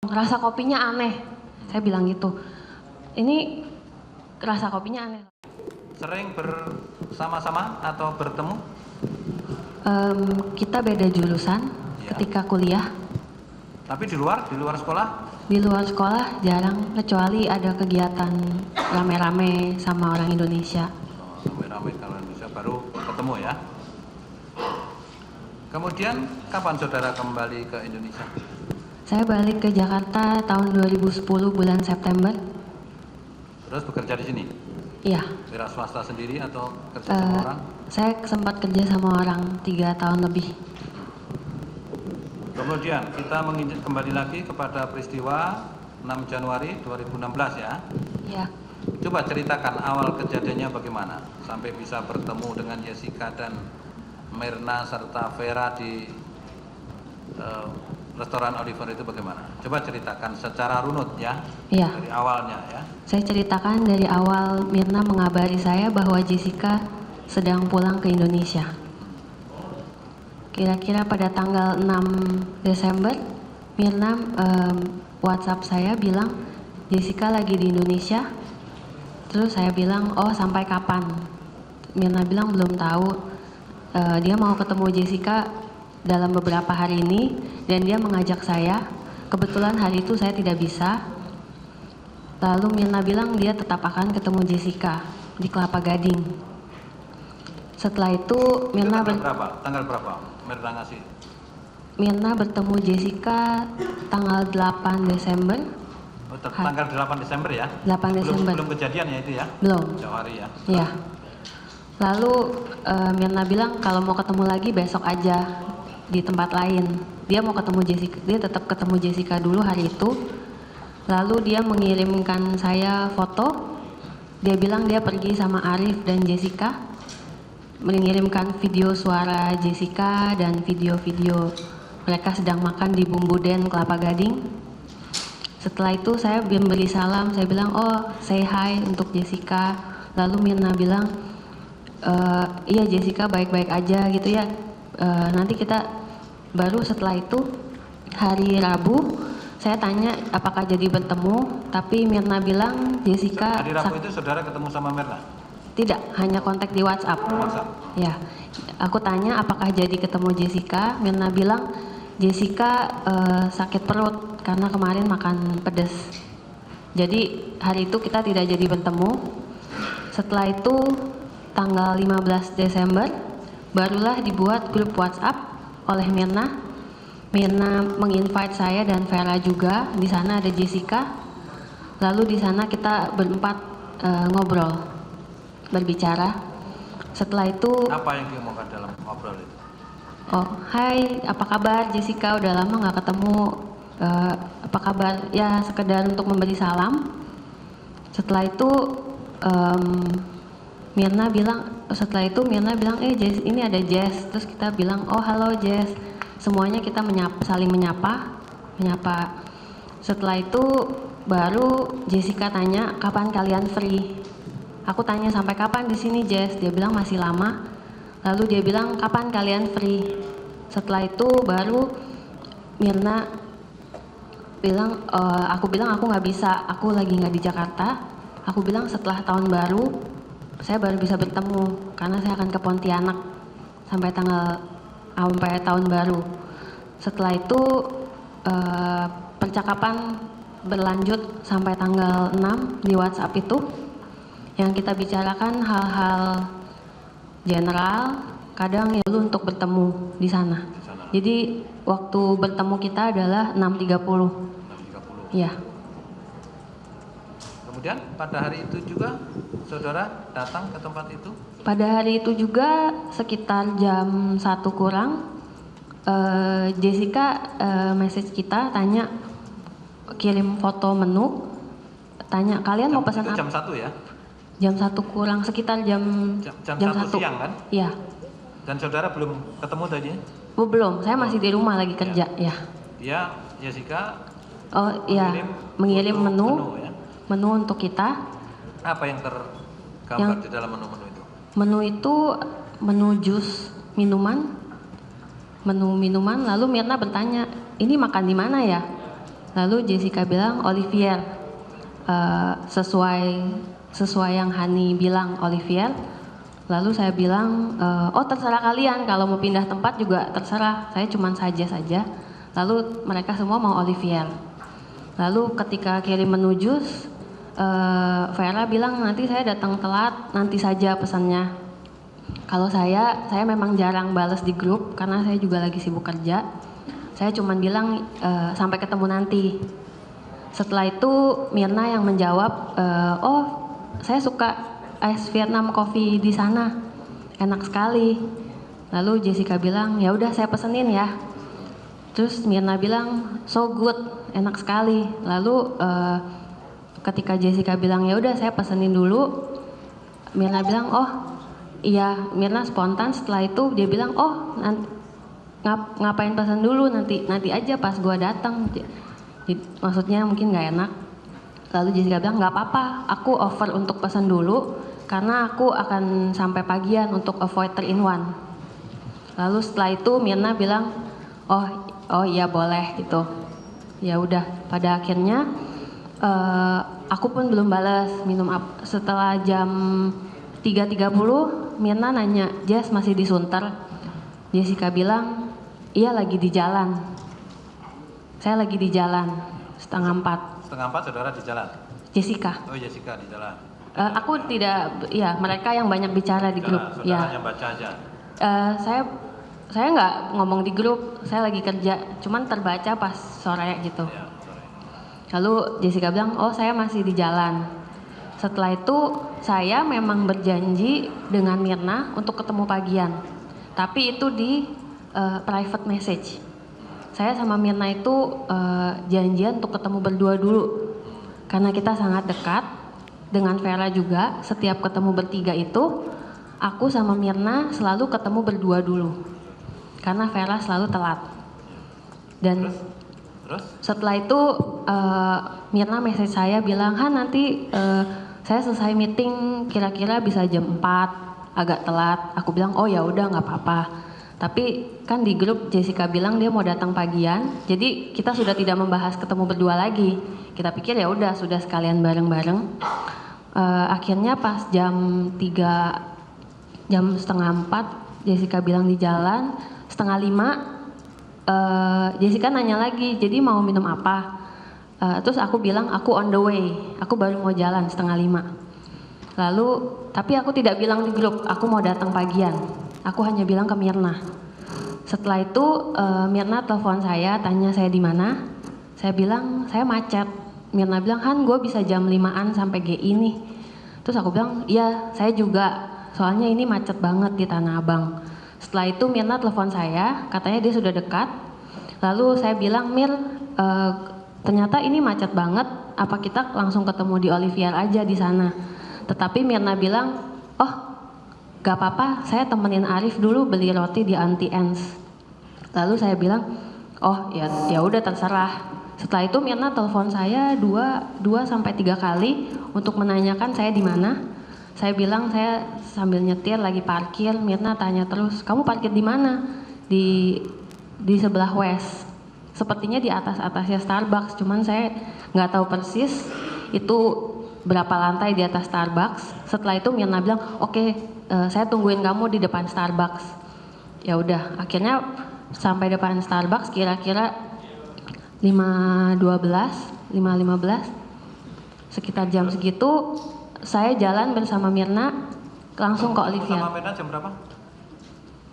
rasa kopinya aneh. Saya bilang gitu. Ini rasa kopinya aneh. Sering bersama-sama atau bertemu? Kita beda jurusan Ya. ketika kuliah. Tapi di luar sekolah? Di luar sekolah jarang, kecuali ada kegiatan rame-rame sama orang Indonesia. Rame-rame kalau Indonesia baru ketemu ya. Kemudian kapan saudara kembali ke Indonesia? Saya balik ke Jakarta tahun 2010 bulan September. Terus bekerja di sini? Iya. Wira swasta sendiri atau kerja sama orang? Saya sempat kerja sama orang 3 tahun lebih. Kemudian kita kembali lagi kepada peristiwa 6 Januari 2016 ya. Iya. Coba ceritakan awal kejadiannya bagaimana sampai bisa bertemu dengan Jessica dan Mirna serta Vera di restoran Oliver itu bagaimana? Coba ceritakan secara runut ya. Iya. Dari awalnya ya. Saya ceritakan dari awal Mirna mengabari saya bahwa Jessica sedang pulang ke Indonesia. Kira-kira pada tanggal 6 Desember, Mirna WhatsApp saya bilang Jessica lagi di Indonesia. Terus saya bilang, oh sampai kapan? Mirna bilang belum tahu. Dia mau ketemu Jessica dalam beberapa hari ini dan dia mengajak saya. Kebetulan hari itu saya tidak bisa. Lalu Mirna bilang dia tetap akan ketemu Jessica di Kelapa Gading. Setelah itu Mirna tanggal berapa? Mirna ngasih? Mirna bertemu Jessica tanggal 8 Desember. Oh, tanggal 8 Desember ya? 8 Desember. Belum kejadian ya itu ya? Belum. Jauh hari ya? Iya. Lalu Mirna bilang kalau mau ketemu lagi besok aja di tempat lain. Dia mau ketemu Jessica, dia tetap ketemu Jessica dulu hari itu. Lalu dia mengirimkan saya foto. Dia bilang dia pergi sama Arif dan Jessica. Mengirimkan video suara Jessica dan video-video mereka sedang makan di Bumbu Den Kelapa Gading. Setelah itu saya memberi salam, saya bilang oh say hi untuk Jessica. Lalu Mirna bilang iya Jessica baik-baik aja gitu ya. Nanti kita baru setelah itu hari Rabu saya tanya apakah jadi bertemu, tapi Mirna bilang Jessica. Hari Rabu itu saudara ketemu sama Mirna? Tidak, hanya kontak di WhatsApp. Ya, aku tanya apakah jadi ketemu Jessica. Mirna bilang Jessica sakit perut karena kemarin makan pedas. Jadi hari itu kita tidak jadi bertemu. Setelah itu tanggal 15 Desember barulah dibuat grup WhatsApp oleh Mirna. Mirna menginvite saya dan Vera juga. Di sana ada Jessica. Lalu di sana kita berempat ngobrol, berbicara. Setelah itu apa yang diomongkan dalam ngobrol itu? oh hai apa kabar Jessica, udah lama nggak ketemu, apa kabar, ya sekedar untuk memberi salam. Setelah itu Mirna bilang Jess ini ada Jess. Terus kita bilang oh halo Jess. Semuanya kita saling menyapa. Setelah itu baru Jessica tanya kapan kalian free. Aku tanya sampai kapan di sini Jess, dia bilang masih lama. Lalu dia bilang kapan kalian free. Setelah itu baru Mirna bilang aku bilang aku nggak bisa, aku lagi nggak di Jakarta. Aku bilang setelah tahun baru saya baru bisa bertemu karena saya akan ke Pontianak sampai tahun baru. Setelah itu percakapan berlanjut sampai tanggal 6 di WhatsApp itu. Yang kita bicarakan hal-hal general, kadang ya dulu untuk bertemu di sana. Jadi waktu bertemu kita adalah 6.30. Iya. Kemudian pada hari itu juga saudara datang ke tempat itu? Pada hari itu juga sekitar jam 1 kurang Jessica message kita tanya, kirim foto menu, tanya kalian mau pesan apa? Jam 1 ya? Jam 1 kurang, sekitar jam 1 siang kan? Iya. Dan saudara belum ketemu tadi? Belum, saya masih di rumah lagi kerja ya. Dia Jessica mengirim menu ya? Menu untuk kita. Apa yang tergambar di dalam menu-menu itu? Menu itu menu jus minuman. Lalu Mirna bertanya, ini makan di mana ya? Lalu Jessica bilang Olivier, sesuai yang Hani bilang Olivier. Lalu saya bilang, oh terserah kalian, kalau mau pindah tempat juga terserah, saya cuman saja. Lalu mereka semua mau Olivier. Lalu ketika kirim menu jus, Vera bilang nanti saya datang telat, nanti saja pesannya. Kalau saya memang jarang balas di grup karena saya juga lagi sibuk kerja. Saya cuman bilang sampai ketemu nanti. Setelah itu Mirna yang menjawab, oh saya suka ice Vietnam coffee di sana, enak sekali. Lalu Jessica bilang ya udah saya pesenin ya. Terus Mirna bilang so good, enak sekali. Lalu ketika Jessica bilang ya udah saya pesenin dulu, Mirna bilang oh iya. Mirna spontan. Setelah itu dia bilang oh ngapain pesan dulu, nanti aja pas gua datang. Maksudnya mungkin nggak enak. Lalu Jessica bilang nggak apa-apa, aku offer untuk pesan dulu karena aku akan sampai pagian untuk avoid 3-in-1. Lalu setelah itu Mirna bilang oh iya boleh gitu. Ya udah, pada akhirnya aku pun belum balas minum apa. Setelah jam 3.30 Mirna nanya, Jess masih di Sunter? Jessica bilang iya lagi di jalan. Saya lagi di jalan, 3:30. 3:30 saudara di jalan? Jessica. Oh Jessica di jalan. Aku tidak, ya mereka yang banyak bicara di grup. Saudara Ya. yang baca aja? Saya nggak ngomong di grup, saya lagi kerja, cuman terbaca pas sore gitu. Ya, sore. Lalu Jessica bilang, oh saya masih di jalan. Setelah itu saya memang berjanji dengan Mirna untuk ketemu pagian. Tapi itu di private message. Saya sama Mirna itu janjian untuk ketemu berdua dulu. Karena kita sangat dekat dengan Vera juga, setiap ketemu bertiga itu aku sama Mirna selalu ketemu berdua dulu. Karena Vera selalu telat. Dan Terus? Setelah itu Mirna message saya bilang, Han nanti saya selesai meeting kira-kira bisa jam 4, agak telat. Aku bilang oh ya udah nggak apa-apa. Tapi kan di grup Jessica bilang dia mau datang pagian, jadi kita sudah tidak membahas ketemu berdua lagi. Kita pikir ya udah sudah sekalian bareng-bareng. Akhirnya pas jam 3:30 Jessica bilang di jalan, 4:30 Jessica nanya lagi, jadi mau minum apa? Terus aku bilang aku on the way, aku baru mau jalan 4:30. Lalu tapi aku tidak bilang di grup, aku mau datang pagian. Aku hanya bilang ke Mirna. Setelah itu Mirna telepon saya, tanya saya di mana. Saya bilang saya macet. Mirna bilang Han gue bisa jam 5-an sampai GI nih. Terus aku bilang iya saya juga, soalnya ini macet banget di Tanah Abang. Setelah itu Mirna telepon saya, katanya dia sudah dekat. Lalu saya bilang Mir, ternyata ini macet banget, apa kita langsung ketemu di Olivier aja di sana. Tetapi Mirna bilang oh gak apa-apa, saya temenin Arif dulu beli roti di Auntie Anne's. Lalu saya bilang, oh ya udah terserah. Setelah itu Mirna telepon saya 2-3 kali untuk menanyakan saya di mana. Saya bilang saya sambil nyetir lagi parkir. Mirna tanya terus, kamu parkir di mana? Di sebelah West. Sepertinya di atasnya Starbucks, cuman saya nggak tahu persis itu berapa lantai di atas Starbucks. Setelah itu Mirna bilang, oke, saya tungguin kamu di depan Starbucks. Ya udah, akhirnya sampai depan Starbucks kira-kira 5:12, 5:15. Sekitar jam segitu saya jalan bersama Mirna langsung ke Olivier. Sama Mirna jam berapa?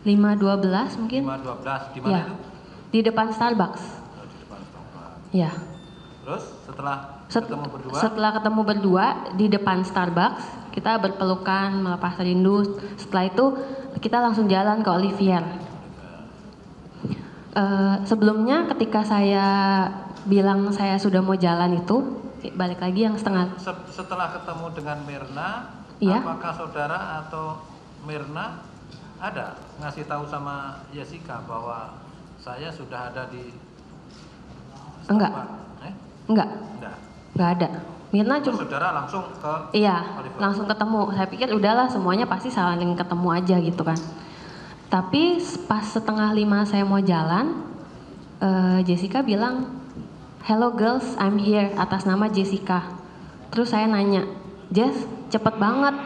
5:12 mungkin. 5:12 di mana Ya, itu? di depan Starbucks. Oh, di depan Starbucks. Ya. Terus setelah ketemu berdua? Setelah ketemu berdua di depan Starbucks, kita berpelukan, melepas rindu. Setelah itu kita langsung jalan ke Olivier. Sebelumnya ketika saya bilang saya sudah mau jalan itu, balik lagi yang setengah. Setelah ketemu dengan Mirna, Iya. apakah saudara atau Mirna ada ngasih tahu sama Jessica bahwa saya sudah ada di Enggak. Enggak. Enggak. Enggak ada. Mirna cuma Saudara langsung ke iya, Olivier. langsung ketemu. Saya pikir udahlah semuanya pasti saling ketemu aja gitu kan. Tapi pas 4:30 saya mau jalan, Jessica bilang, "Hello girls, I'm here," atas nama Jessica. Terus saya nanya, "Jess, cepet banget.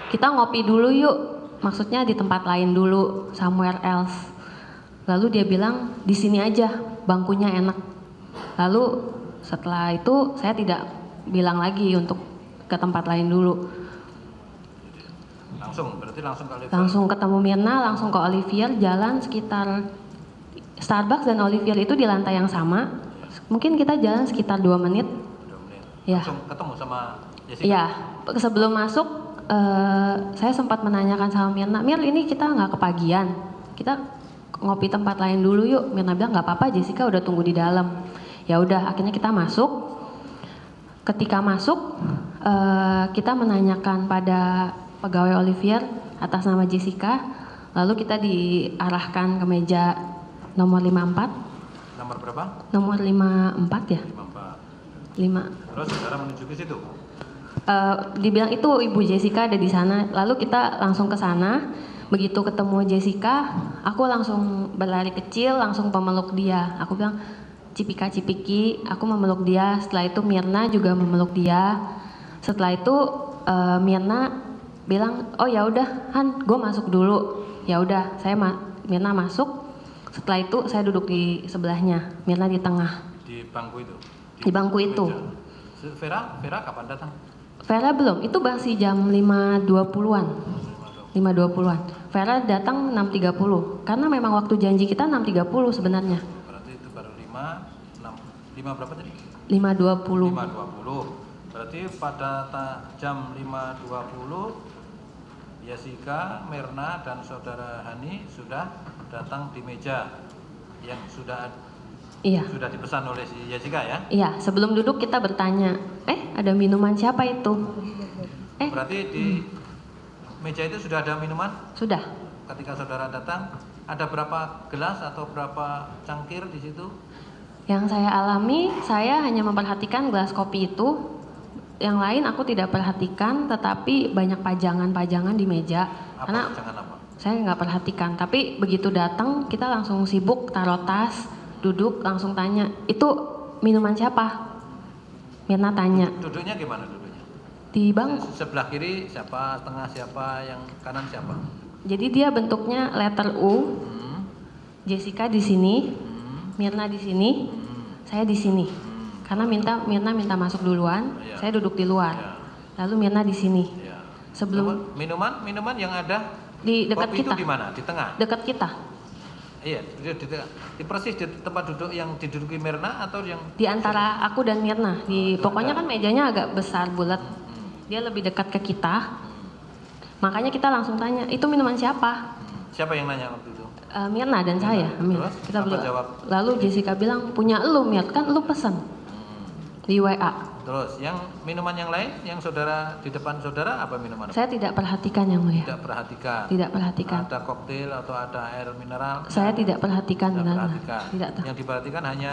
Kita ngopi dulu yuk." Maksudnya di tempat lain dulu, somewhere else. Lalu dia bilang, "Di sini aja, bangkunya enak." Lalu setelah itu saya tidak bilang lagi untuk ke tempat lain dulu. Berarti langsung ke Olivier. Langsung ketemu Mirna, langsung ke Olivier, jalan sekitar Starbucks dan Olivier itu di lantai yang sama. Mungkin kita jalan sekitar 2 menit. 2 menit. Ya. Langsung ketemu sama Jessica? Iya, sebelum masuk saya sempat menanyakan sama Mirna, "Mir, ini kita nggak kepagian? Kita ngopi tempat lain dulu yuk." Mirna bilang, "Nggak apa-apa, Jessica udah tunggu di dalam." Ya udah, akhirnya kita masuk. Ketika masuk, kita menanyakan pada pegawai Olivier atas nama Jessica, lalu kita diarahkan ke meja nomor 54. Nomor berapa? Nomor 54 ya? 54. 5. Terus saudara menuju ke situ? Dibilang itu Ibu Jessica ada di sana, lalu kita langsung ke sana. Begitu ketemu Jessica, aku langsung berlari kecil, langsung pemeluk dia. Aku bilang, "Cipika Cipiki," aku memeluk dia. Setelah itu Mirna juga memeluk dia. Setelah itu Mirna bilang, "Oh ya udah Han, gue masuk dulu." Ya udah, Mirna masuk. Setelah itu saya duduk di sebelahnya, Mirna di tengah. Di bangku itu? Di bangku itu. Vera kapan datang? Vera belum, itu masih jam 5.20-an. 5.20-an. Vera datang 6.30, karena memang waktu janji kita 6.30 sebenarnya. Berarti itu baru 5 berapa tadi? 5.20. 5.20. Berarti pada jam 5.20 Jessica, Mirna, dan saudara Hani sudah datang di meja yang sudah dipesan oleh si Jessica ya? Iya, sebelum duduk kita bertanya, ada minuman siapa itu? Berarti di meja itu sudah ada minuman? Sudah. Ketika saudara datang, ada berapa gelas atau berapa cangkir di situ? Yang saya alami, saya hanya memperhatikan gelas kopi itu. Yang lain aku tidak perhatikan, tetapi banyak pajangan-pajangan di meja. Karena Pajangan apa? saya nggak perhatikan, tapi begitu datang kita langsung sibuk taruh tas, duduk langsung tanya, "Itu minuman siapa?" Mirna tanya. Duduknya gimana duduknya? Di bangku. Sebelah kiri siapa, tengah siapa, yang kanan siapa? Jadi dia bentuknya letter U. Jessica di sini, Mirna di sini, saya di sini. Karena Mirna minta masuk duluan, saya duduk di luar. Lalu Mirna di sini. Sebelum minuman yang ada di dekat kopi kita. itu di mana? Di tengah. Dekat kita. Iya, di persis di tempat duduk yang diduduki Mirna atau yang Di antara aku dan Mirna. Pokoknya kan mejanya agak besar bulat. Dia lebih dekat ke kita. Makanya kita langsung tanya, "Itu minuman siapa?" Siapa yang nanya waktu itu? Mirna dan saya. Terus, Kita apa berdua. jawab? Lalu Jessica bilang, "Punya lu Mir, kan lu pesen di WA." Terus yang minuman yang lain yang saudara di depan saudara apa minuman? Saya tidak perhatikan yang mulia. Tidak perhatikan. Tidak perhatikan. Ada koktail atau ada air mineral? Saya tidak perhatikan Tidak benar. perhatikan. Tidak. Yang diperhatikan hanya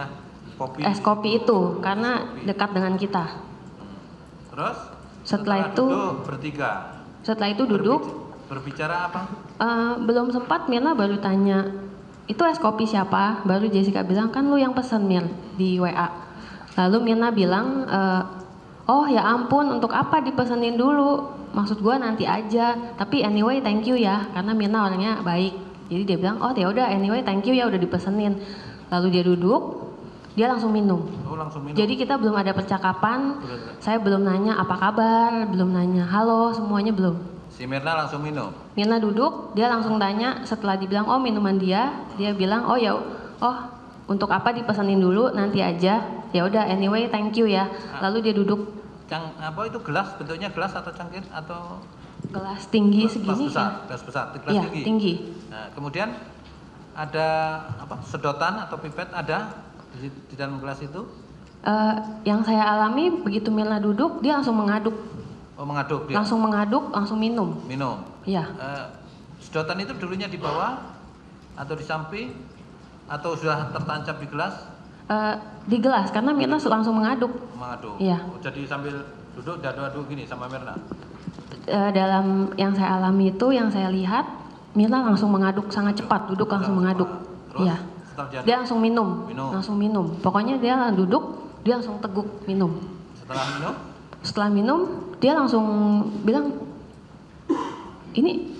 kopi. Es kopi itu karena dekat dengan kita. Terus Setelah itu duduk bertiga. Setelah itu duduk. Berbicara apa? Belum sempat Mirna baru tanya, "Itu es kopi siapa?" Baru Jessica bilang, "Kan lu yang pesen Mir di WA." Lalu Mirna bilang, "Oh ya ampun, untuk apa dipesenin dulu? Maksud gua nanti aja. Tapi anyway thank you ya." Karena Mirna orangnya baik. Jadi dia bilang, "Oh ya udah anyway thank you ya udah dipesenin." Lalu dia duduk, dia langsung minum. Oh, langsung minum. Jadi kita belum ada percakapan. Saya belum nanya apa kabar, belum nanya halo, semuanya belum. Si Mirna langsung minum. Mirna duduk, dia langsung tanya setelah dibilang, "Oh minuman dia bilang, "Oh ya, untuk apa dipesenin dulu, nanti aja." Ya udah anyway thank you ya. Lalu dia duduk. Apa itu gelas? Bentuknya gelas atau cangkir atau Gelas tinggi segini gelas besar, gelas ya, tinggi. tinggi. Nah, kemudian ada sedotan atau pipet ada di dalam gelas itu? Yang saya alami begitu Mirna duduk, dia langsung mengaduk. Oh, mengaduk dia. Langsung mengaduk, langsung minum. Minum. Iya. Sedotan itu dulunya di bawah atau di samping atau sudah tertancap di gelas? Di gelas karena Mirna langsung mengaduk. Mengaduk. Iya. Oh, jadi sambil duduk aduk gini sama Mirna. Dalam yang saya alami itu, yang saya lihat, Mirna langsung mengaduk sangat cepat, duduk langsung mengaduk. Terus, Iya. Dia langsung minum, langsung minum. Pokoknya dia duduk, dia langsung teguk minum. Setelah minum, Setelah minum, dia langsung bilang, ini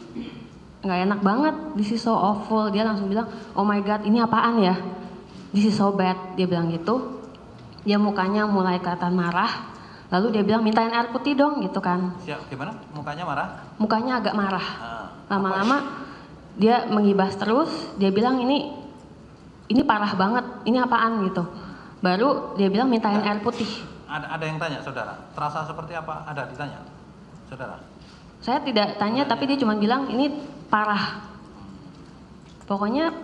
nggak enak banget, this is so awful. Dia langsung bilang, oh my god, ini apaan ya? This is so bad, dia bilang gitu. Dia mukanya mulai kelihatan marah, lalu dia bilang mintain air putih dong gitu kan. siap gimana? Mukanya marah? Mukanya agak marah. Nah, Lama-lama dia mengibas terus, dia bilang ini parah banget, ini apaan gitu. Baru dia bilang mintain air putih. ada yang tanya saudara, terasa seperti apa? Ada ditanya saudara? Saya tidak tanya, tapi dia cuma bilang ini parah. Pokoknya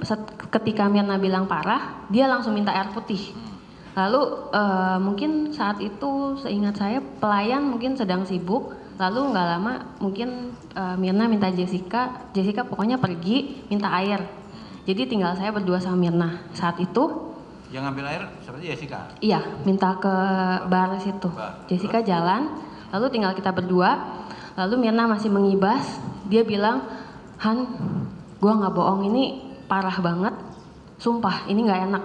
ketika Mirna bilang parah, dia langsung minta air putih. Lalu mungkin saat itu seingat saya pelayan mungkin sedang sibuk. Lalu nggak lama mungkin Mirna minta Jessica pokoknya pergi minta air. Jadi tinggal saya berdua sama Mirna. Saat itu Yang ngambil air seperti Jessica? iya, minta ke bar situ. Jessica jalan, lalu tinggal kita berdua. Lalu Mirna masih mengibas, dia bilang, Han, gua nggak bohong, ini parah banget, sumpah ini nggak enak,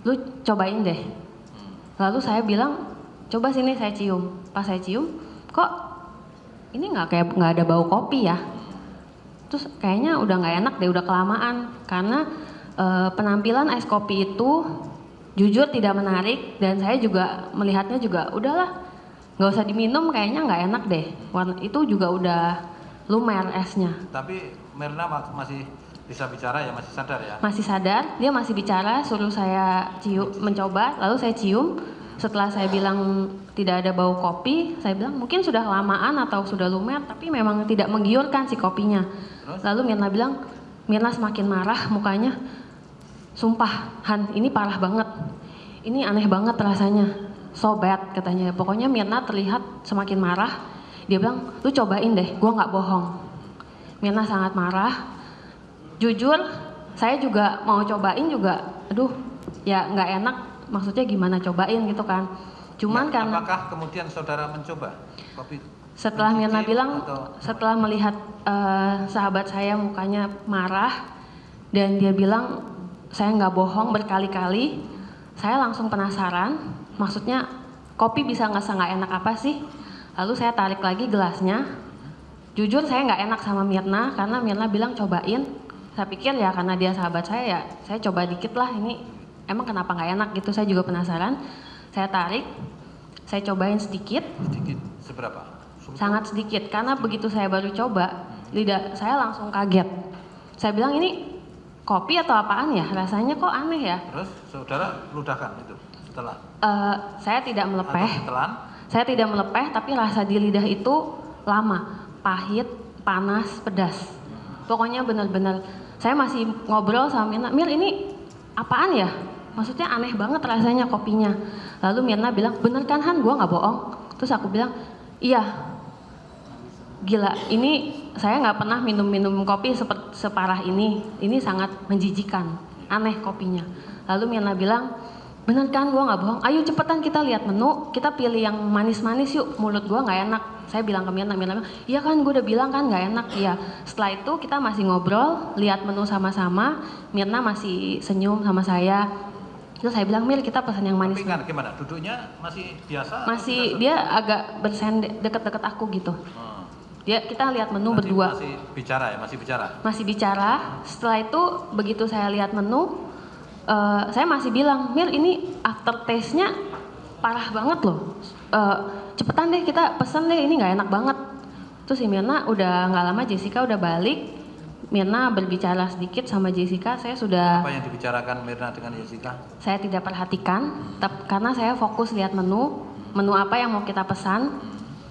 lu cobain deh. Lalu saya bilang, coba sini saya cium. Pas saya cium, kok ini nggak ada bau kopi ya? Terus kayaknya udah nggak enak deh, udah kelamaan. Karena penampilan es kopi itu jujur tidak menarik, dan saya juga melihatnya juga udahlah, nggak usah diminum, kayaknya nggak enak deh. Warna itu juga udah lumer esnya. Tapi Mirna masih bisa bicara ya, masih sadar ya? Masih sadar, dia masih bicara, suruh saya mencoba, lalu saya cium. Setelah saya bilang tidak ada bau kopi, saya bilang mungkin sudah kelamaan atau sudah lumer, tapi memang tidak menggiurkan si kopinya. Terus? Lalu Mirna semakin marah mukanya, sumpah Han, ini parah banget, ini aneh banget rasanya, so bad katanya. Pokoknya Mirna terlihat semakin marah. Dia bilang, lu cobain deh, gua nggak bohong. Mirna sangat marah. Jujur, saya juga mau cobain juga, aduh, ya nggak enak. Maksudnya gimana cobain gitu kan? Cuman Ya, karena apakah kemudian saudara mencoba kopi? setelah Mirna mencicip bilang, atau- setelah melihat sahabat saya mukanya marah dan dia bilang saya nggak bohong berkali-kali, saya langsung penasaran. Maksudnya kopi bisa nggak enak apa sih? Lalu saya tarik lagi gelasnya. Jujur saya nggak enak sama Mirna karena Mirna bilang cobain. Saya pikir ya karena dia sahabat saya ya saya coba dikit lah, ini emang kenapa nggak enak gitu, saya juga penasaran. Saya tarik, saya cobain sedikit. Sedikit, seberapa? Sangat sedikit, karena begitu saya baru coba, lidah saya langsung kaget. Saya bilang ini kopi atau apaan ya, rasanya kok aneh ya. Terus saudara ludahkan itu setelah? Saya tidak melepeh, Atau ditelan? saya tidak melepeh, tapi rasa di lidah itu lama, pahit, panas, pedas. Pokoknya benar-benar, saya masih ngobrol sama Mirna, Mir ini apaan ya? Maksudnya aneh banget rasanya kopinya. Lalu Mirna bilang, bener kan Han, gua nggak bohong. Terus aku bilang, iya. Gila, ini saya nggak pernah minum kopi separah ini. Ini sangat menjijikan, aneh kopinya. Lalu Mirna bilang, bener kan gua nggak bohong. Ayo cepetan kita lihat menu, kita pilih yang manis-manis yuk. Mulut gua nggak enak. Saya bilang ke Mirna bilang, iya kan gua udah bilang kan nggak enak. Iya. Setelah itu kita masih ngobrol, lihat menu sama-sama. Mirna masih senyum sama saya. Terus saya bilang, Mir kita pesan yang manis. Tapi kan gimana? Duduknya masih biasa? Masih dia agak bersendek deket-deket aku gitu. Kita lihat menu Berarti berdua. Masih bicara ya, masih bicara. Masih bicara. Setelah itu begitu saya lihat menu, saya masih bilang, Mir ini aftertaste-nya parah banget loh. Cepetan deh kita pesen deh, ini nggak enak banget. Terus si Mirna udah nggak lama, Jessica udah balik. Mirna berbicara sedikit sama Jessica, saya sudah. Apa yang dibicarakan Mirna dengan Jessica? Saya tidak perhatikan, karena saya fokus lihat menu apa yang mau kita pesan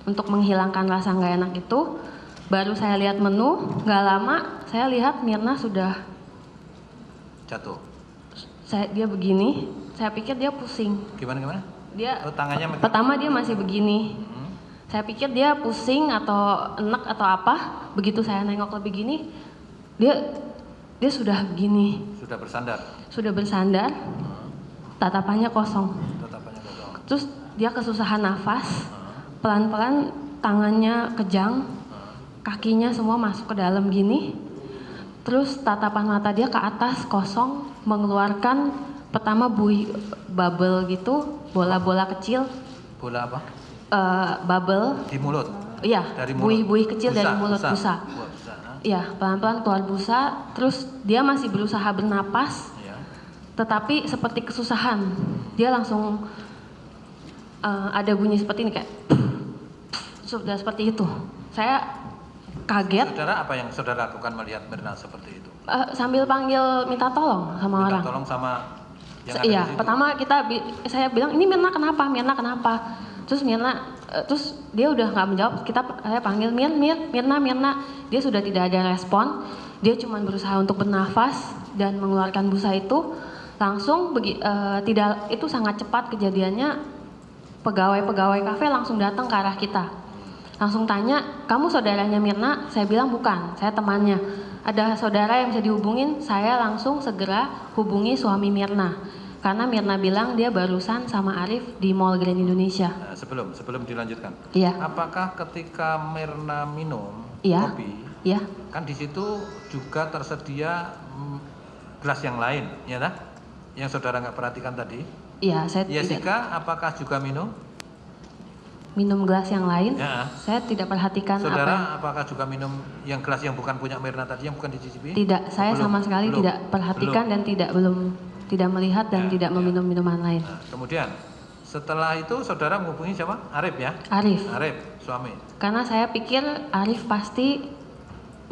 untuk menghilangkan rasa nggak enak itu. Baru saya lihat menu, nggak lama saya lihat Mirna sudah Jatuh. dia begini. Saya pikir dia pusing. Gimana? Dia Tangannya megang. pertama dia masih begini. Saya pikir dia pusing atau enek atau apa. Begitu saya nengok lebih gini, dia sudah begini. Sudah bersandar. Sudah bersandar, tatapannya kosong. Tatapannya kosong. Terus dia kesusahan nafas, pelan-pelan tangannya kejang, kakinya semua masuk ke dalam gini. Terus tatapan mata dia ke atas kosong, mengeluarkan pertama buih bubble gitu, bola-bola kecil, Bola apa? bubble, Di mulut. iya, Dari mulut. buih-buih kecil dari mulut busa. busa. Busa. Iya, pelan-pelan keluar busa, terus dia masih berusaha bernapas, Ya. tetapi seperti kesusahan. Dia langsung ada bunyi seperti ini kayak sudah seperti itu. Saya kaget. Saudara, apa yang saudara lakukan melihat Mirna seperti itu? Sambil panggil minta tolong sama Minta orang. tolong sama yang ada Iya, di situ. pertama saya bilang ini Mirna kenapa? Mirna kenapa? Terus Mirna, terus dia udah nggak menjawab. Saya panggil Mirna. Dia sudah tidak ada respon. Dia cuma berusaha untuk bernafas dan mengeluarkan busa itu. Langsung tidak, itu sangat cepat kejadiannya. Pegawai kafe langsung datang ke arah kita. Langsung tanya, kamu saudaranya Mirna? Saya bilang bukan, saya temannya. Ada saudara yang bisa dihubungin, saya langsung segera hubungi suami Mirna. Karena Mirna bilang dia barusan sama Arif di Mall Grand Indonesia. Nah, sebelum dilanjutkan. Iya. Apakah ketika Mirna minum Iya. kopi, Iya. kan di situ juga tersedia gelas yang lain, ya dah? Yang saudara nggak perhatikan tadi. Iya, saya tidak Jessica, apakah juga minum? minum gelas yang lain. Ya. Saya tidak perhatikan Saudara, apakah juga minum yang gelas yang bukan punya Mirna tadi, yang bukan dicicipi? Tidak, saya Belum, sama sekali belum, tidak perhatikan belum. dan tidak melihat dan Ya, tidak ya. meminum minuman lain. Nah, kemudian setelah itu saudara menghubungi siapa? Arif ya? Arif. Arif, suami. Karena saya pikir Arif pasti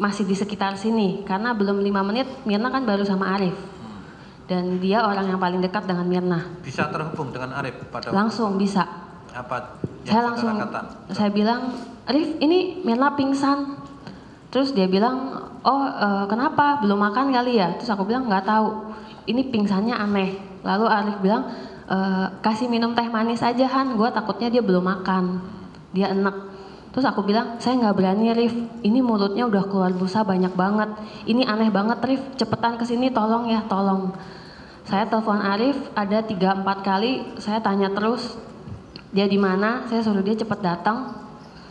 masih di sekitar sini. Karena belum 5 menit Mirna kan baru sama Arif. Dan dia orang yang paling dekat dengan Mirna. Bisa terhubung dengan Arif pada Langsung bisa. apa yang Saya saudara langsung, katakan? saya bilang, Arif ini Mirna pingsan. Terus dia bilang, oh kenapa? Belum makan kali ya? Terus aku bilang nggak tahu. Ini pingsannya aneh. Lalu Arif bilang, kasih minum teh manis aja Han. Gue takutnya dia belum makan. Dia enek. Terus aku bilang, saya nggak berani Rif. Ini mulutnya udah keluar busa banyak banget. Ini aneh banget Rif. Cepetan kesini tolong ya, tolong. Saya telepon Arif ada 3-4 kali. Saya tanya terus dia di mana. Saya suruh dia cepet datang.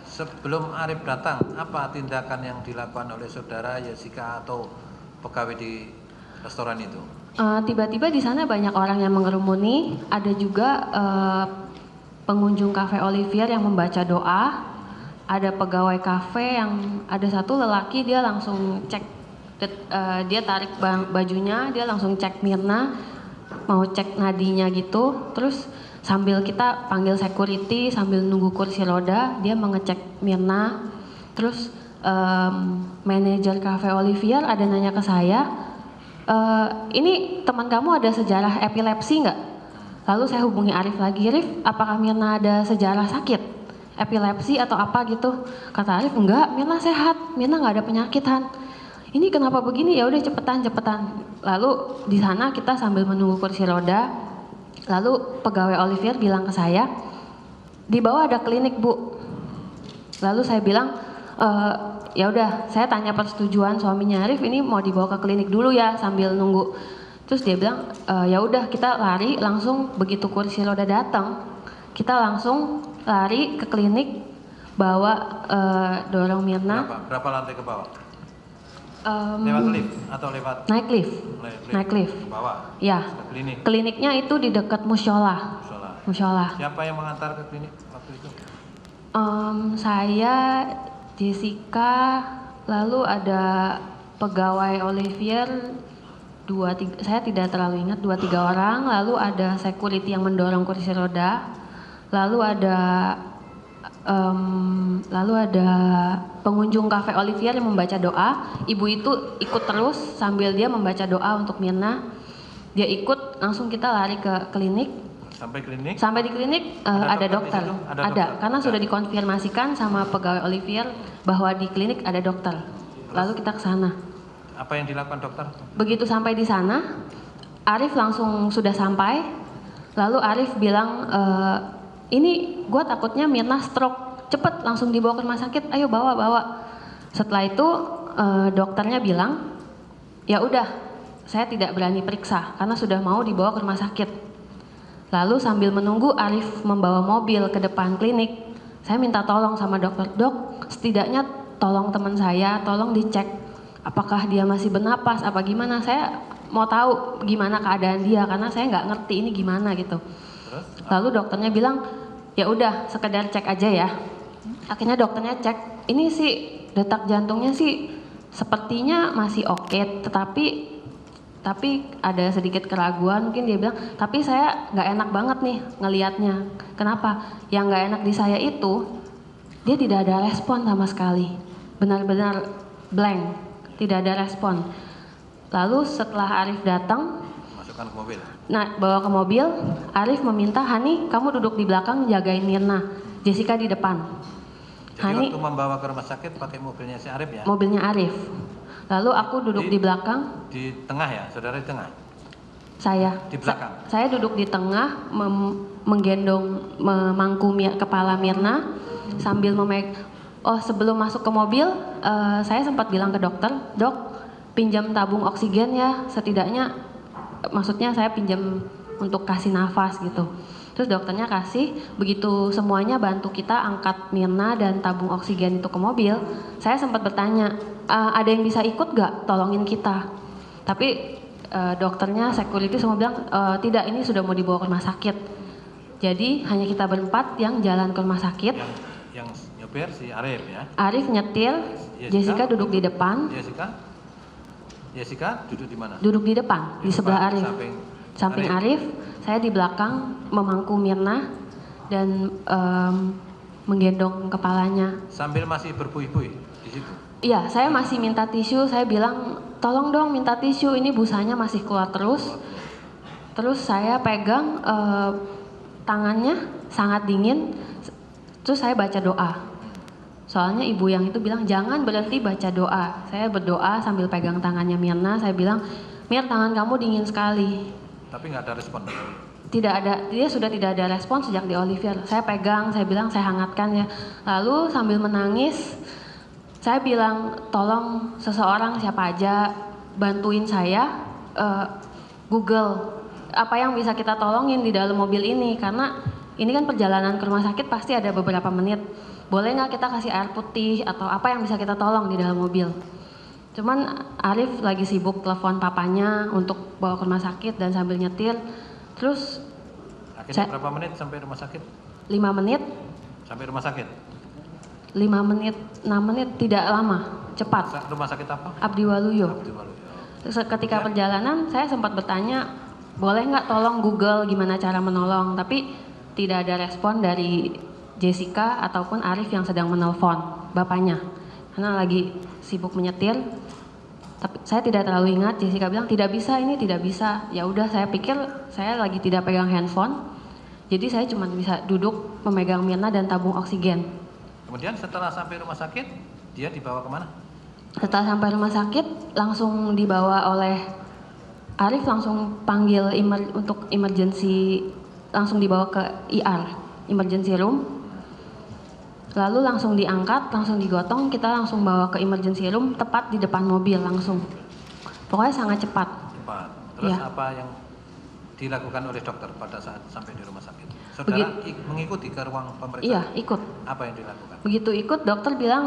Sebelum Arif datang, apa tindakan yang dilakukan oleh saudara Jessica atau pegawai di restoran itu? Tiba-tiba di sana banyak orang yang mengerumuni. Ada juga pengunjung kafe Olivier yang membaca doa. Ada pegawai kafe yang ada satu lelaki dia langsung cek, dia tarik bajunya, dia langsung cek Mirna, mau cek nadinya gitu. Terus sambil kita panggil security, sambil nunggu kursi roda, dia mengecek Mirna. Terus manajer kafe Olivier ada nanya ke saya, ini teman kamu ada sejarah epilepsi nggak? Lalu saya hubungi Arif lagi, Arif, apakah Mirna ada sejarah sakit? Epilepsi atau apa gitu? Kata Arif, enggak, Mirna sehat, Mirna nggak ada penyakit Han. Ini kenapa begini? Ya udah cepetan. Lalu di sana kita sambil menunggu kursi roda, lalu pegawai Olivier bilang ke saya, di bawah ada klinik Bu. Lalu saya bilang, ya udah, saya tanya persetujuan suaminya Arif, ini mau dibawa ke klinik dulu ya sambil nunggu. Terus dia bilang, ya udah kita lari langsung begitu kursi roda datang, kita langsung lari ke klinik, bawa dorong Mirna. Berapa lantai ke bawah? Lewat lift atau lewat? Naik lift. Ke bawah. Ya. Ke klinik. Kliniknya itu di dekat musyola. Musyola. Siapa yang mengantar ke klinik waktu itu? Saya, Jessica, lalu ada pegawai Olivier 2-3, saya tidak terlalu ingat, 2-3 orang, lalu ada security yang mendorong kursi roda, lalu ada pengunjung kafe Olivier yang membaca doa. Ibu itu ikut terus sambil dia membaca doa untuk Mirna. Dia ikut, langsung kita lari ke klinik. Sampai di klinik ada dokter. Ada, karena sudah dikonfirmasikan sama pegawai Olivier bahwa di klinik ada dokter. Lalu kita ke sana. Apa yang dilakukan dokter? Begitu sampai di sana, Arif langsung sudah sampai. Lalu Arif bilang, ini gue takutnya Mirna stroke, cepet langsung dibawa ke rumah sakit, ayo bawa. Setelah itu dokternya bilang, ya udah, saya tidak berani periksa karena sudah mau dibawa ke rumah sakit. Lalu sambil menunggu Arif membawa mobil ke depan klinik, saya minta tolong sama dokter, dok, setidaknya tolong teman saya, tolong dicek apakah dia masih bernapas, apa gimana. Saya mau tahu gimana keadaan dia karena saya nggak ngerti ini gimana gitu. Terus? Lalu dokternya bilang ya udah sekedar cek aja ya. Akhirnya dokternya cek, ini sih detak jantungnya sih sepertinya masih oke, tapi ada sedikit keraguan. Mungkin dia bilang, tapi saya nggak enak banget nih ngelihatnya. Kenapa? Yang nggak enak di saya itu dia tidak ada respon sama sekali, benar-benar blank, tidak ada respon. Lalu setelah Arif datang, Masukkan ke mobil. nah bawa ke mobil, Arif meminta, Hani kamu duduk di belakang jagain Mirna, Jessica di depan. Jadi Hani waktu membawa ke rumah sakit pakai mobilnya si Arif ya? mobilnya Arif. Lalu aku duduk di belakang, Di tengah ya, saudara di tengah? saya Di belakang? saya duduk di tengah menggendong memangku kepala Mirna sambil sebelum masuk ke mobil saya sempat bilang ke dokter, dok pinjam tabung oksigen ya, setidaknya maksudnya saya pinjam untuk kasih nafas gitu. Terus dokternya kasih, begitu semuanya bantu kita angkat Mirna dan tabung oksigen itu ke mobil, saya sempat bertanya, ada yang bisa ikut gak tolongin kita? Tapi dokternya, security semua bilang, tidak, ini sudah mau dibawa ke rumah sakit. Jadi hanya kita berempat yang jalan ke rumah sakit. Yang nyopir si Arif ya? Arif nyetir, Jessica duduk di depan. Jessica duduk di mana? Duduk di depan, di sebelah Arif. Samping Arif, saya di belakang memangku Mirna dan menggendong kepalanya. Sambil masih berbuih-buih di situ? Iya, saya masih minta tisu, saya bilang, tolong dong minta tisu, ini busanya masih keluar terus. Terus saya pegang tangannya sangat dingin, terus saya baca doa. Soalnya ibu yang itu bilang, jangan berhenti baca doa. Saya berdoa sambil pegang tangannya Mirna, saya bilang, Mir tangan kamu dingin sekali. Tapi nggak ada respon? Tidak ada, dia sudah tidak ada respon sejak di Olivier. Saya pegang, saya bilang saya hangatkan ya. Lalu sambil menangis, saya bilang tolong seseorang siapa aja bantuin saya Google apa yang bisa kita tolongin di dalam mobil ini, karena ini kan perjalanan ke rumah sakit pasti ada beberapa menit. Boleh nggak kita kasih air putih atau apa yang bisa kita tolong di dalam mobil? Cuman Arif lagi sibuk telepon papanya untuk bawa ke rumah sakit dan sambil nyetir. Terus akhirnya berapa menit sampai rumah sakit? 5 menit. Sampai rumah sakit? 5 menit, 6 menit, tidak lama, cepat. Rumah sakit apa? Abdi Waluyo. Abdi Waluyo. Terus ketika perjalanan saya sempat bertanya, boleh nggak tolong Google gimana cara menolong? Tapi tidak ada respon dari Jessica ataupun Arif yang sedang menelpon bapaknya. Karena lagi sibuk menyetir. Tapi saya tidak terlalu ingat, Jessica bilang tidak bisa, ini tidak bisa. Ya udah, saya pikir saya lagi tidak pegang handphone. Jadi saya cuma bisa duduk memegang Mirna dan tabung oksigen. Kemudian setelah sampai rumah sakit, dia dibawa kemana? Setelah sampai rumah sakit, langsung dibawa oleh Arif, langsung panggil untuk emergency, langsung dibawa ke IR, emergency room. Lalu langsung diangkat, langsung digotong, kita langsung bawa ke emergency room, tepat di depan mobil langsung. Pokoknya sangat cepat. Cepat. Terus Ya. apa yang dilakukan oleh dokter pada saat sampai di rumah sakit? Saudara mengikuti ke ruang pemeriksaan? Iya, ikut. Apa yang dilakukan? Begitu ikut, dokter bilang,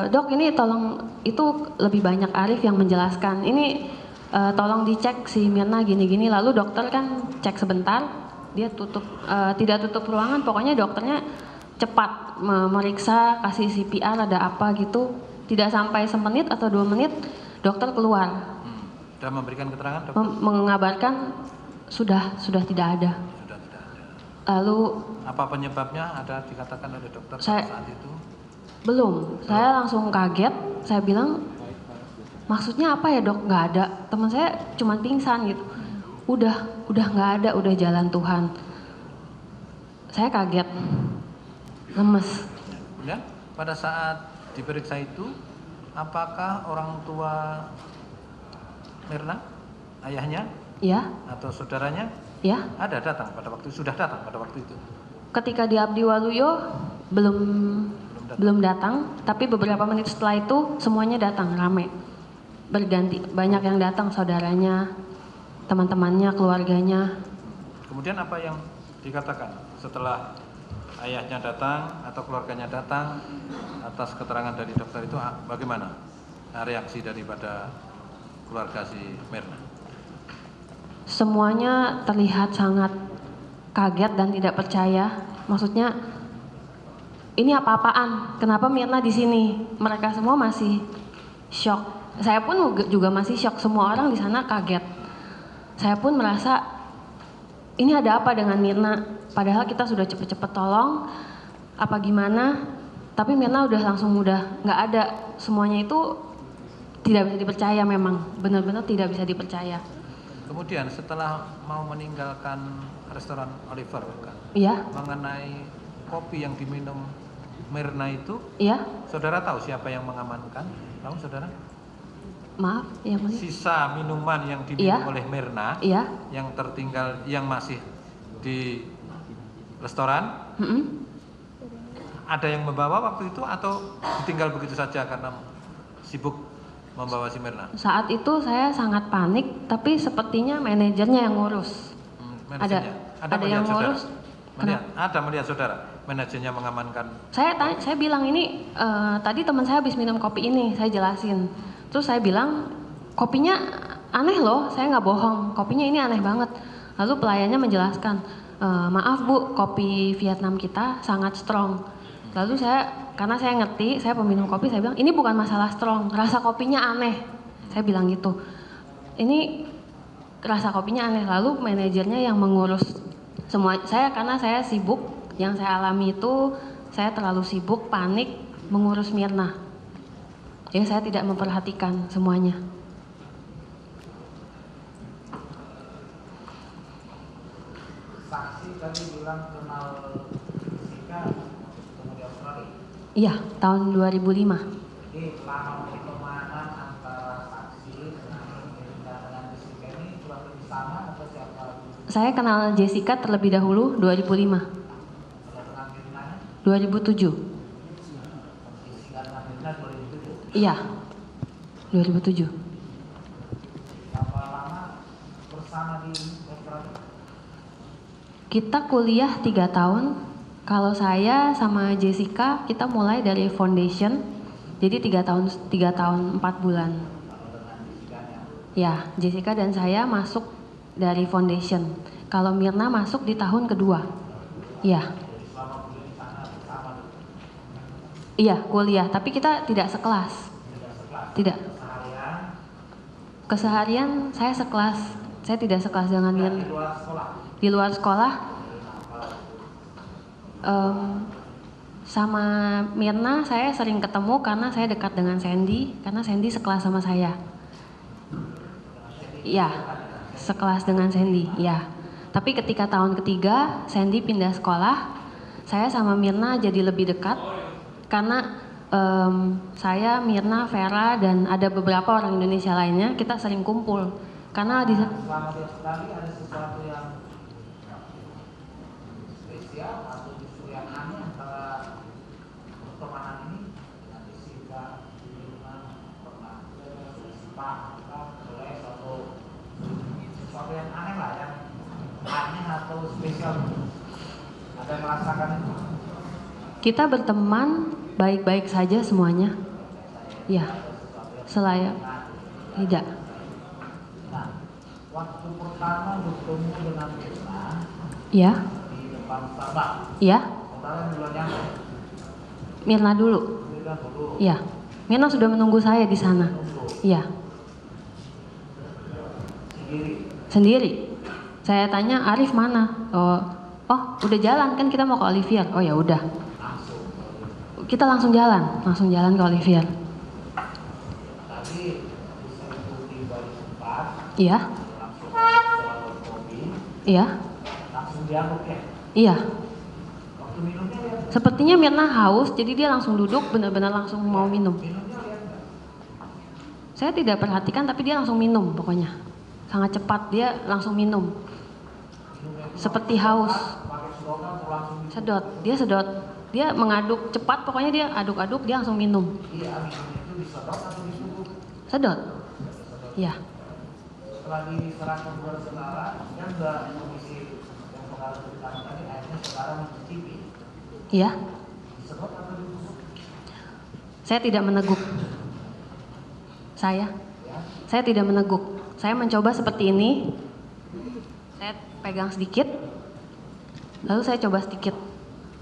dok ini tolong, itu lebih banyak Arif yang menjelaskan. Ini tolong dicek si Mirna gini-gini. Lalu dokter kan cek sebentar, dia tidak tutup ruangan, pokoknya dokternya cepat memeriksa, kasih CPR ada apa gitu. Tidak sampai semenit atau 2 menit, dokter keluar. Sudah memberikan keterangan dokter? Mengabarkan sudah tidak ada. Sudah tidak ada. Lalu Apa penyebabnya ada dikatakan oleh dokter Saya- pada saat itu? belum, saya langsung kaget, saya bilang maksudnya apa ya dok, nggak ada, teman saya cuma pingsan gitu. Udah nggak ada, udah jalan Tuhan. Saya kaget, lemes. Kemudian pada saat diperiksa itu, apakah orang tua Mirna, ayahnya Ya, atau saudaranya ya. ada datang pada waktu sudah datang pada waktu itu? Ketika di Abdi Waluyo belum datang, tapi beberapa menit setelah itu semuanya datang rame, berganti, banyak yang datang, saudaranya, teman-temannya, keluarganya. Kemudian apa yang dikatakan setelah ayahnya datang atau keluarganya datang atas keterangan dari dokter itu, bagaimana reaksi daripada keluarga si Mirna? Semuanya terlihat sangat kaget dan tidak percaya. Maksudnya, ini apa-apaan? Kenapa Mirna di sini? Mereka semua masih shock. Saya pun juga masih shock. Semua orang di sana kaget. Saya pun merasa ini ada apa dengan Mirna? Padahal kita sudah cepet-cepet tolong. Apa gimana? Tapi Mirna udah nggak ada. Semuanya itu tidak bisa dipercaya memang. Benar-benar tidak bisa dipercaya. Kemudian setelah mau meninggalkan restoran Oliver, kan? Iya. Mengenai kopi yang diminum Mirna itu, Iya. saudara tahu siapa yang mengamankan? Tahu saudara? Maaf, yang mana? Sisa minuman yang diminum oleh Mirna, Iya. yang tertinggal, yang masih di restoran, ada yang membawa waktu itu atau ditinggal begitu saja karena sibuk membawa si Mirna? Saat itu saya sangat panik, tapi sepertinya manajernya yang ngurus. Manajernya? Ada yang saudara? ngurus. Ada melihat saudara, manajernya mengamankan? Saya bilang ini tadi teman saya habis minum kopi ini, saya jelasin. Terus saya bilang kopinya aneh loh, saya nggak bohong, kopinya ini aneh banget. Lalu pelayannya menjelaskan, maaf Bu, kopi Vietnam kita sangat strong. Lalu karena saya ngerti, saya peminum kopi, saya bilang ini bukan masalah strong, rasa kopinya aneh. Saya bilang gitu. Ini rasa kopinya aneh. Lalu manajernya yang mengurus semua karena saya sibuk, yang saya alami itu saya terlalu sibuk, panik mengurus Mirna. Jadi saya tidak memperhatikan semuanya. Saksi tadi bilang kenal Jessica ketemu di Australia. Iya, tahun 2005. Jadi lama pertemanan antara saksi dengan Jessica ini kurang lebih sama atau siapa? Saya kenal Jessica terlebih dahulu 2005. Kalau kenal Mirna? 2007. Jessica dengan Mirna 2007. Iya, 2007. Berapa lama bersama di Australia? Kita kuliah 3 tahun. Kalau saya sama Jessica, kita mulai dari foundation. Jadi 3 tahun 4 bulan. Ya, Jessica dan saya masuk dari foundation. Kalau Mirna masuk di tahun kedua. Iya. Iya, kuliah. Tapi kita tidak sekelas. Tidak. Keseharian saya sekelas. Saya tidak sekelas dengan Mirna. Di luar sekolah. Sama Mirna saya sering ketemu karena saya dekat dengan Sandy. Karena Sandy sekelas sama saya. Iya, sekelas dengan Sandy. Iya. Tapi ketika tahun ketiga Sandy pindah sekolah, saya sama Mirna jadi lebih dekat. Karena saya, Mirna, Vera, dan ada beberapa orang Indonesia lainnya, kita sering kumpul. Karena di selama di Australia ada sesuatu yang spesial atau justru yang aneh antara pertemanan ini dengan Jessica, Mirna, pernah spa, les atau sesuatu yang aneh lah, yang aneh atau spesial. Ada yang merasakan itu? kita berteman baik-baik saja semuanya. Ya, selayak tidak. Nah, waktu pertama bertemu dengan Mirna Ya, di depan Starbucks, ya. saudara duluan yang Mirna dulu. Mirna dulu. Ya, Mirna sudah menunggu saya di sana. Ya, Sendiri. sendiri. Saya tanya Arif mana? Oh, udah jalan kan, kita mau ke Olivier. Oh ya udah. Kita langsung jalan ke Olivier. Tadi bisa ikuti balik tempat, Iya, langsung ke kopi, iya, langsung diaduk ya. iya. Waktu minumnya lihat, Sepertinya Mirna haus, jadi dia langsung duduk, benar-benar langsung mau minum. minumnya lihat nggak? Saya tidak perhatikan, tapi dia langsung minum pokoknya. Sangat cepat, dia langsung minum. Minumnya itu Seperti haus. pakai sedotan atau langsung Sedot, dia sedot. Dia mengaduk cepat, pokoknya dia aduk-aduk, dia langsung minum. iya, minumnya itu disedot atau disuguh? Sedot. Iya. Setelah diserahkan kepada saudara, kan udah kondisi yang saudara ceritakan tadi, akhirnya saudara mencicipi. Iya. Disedot atau ditusuk? Saya tidak meneguk. Ya, Saya tidak meneguk. Saya mencoba seperti ini. Saya pegang sedikit, lalu saya coba sedikit.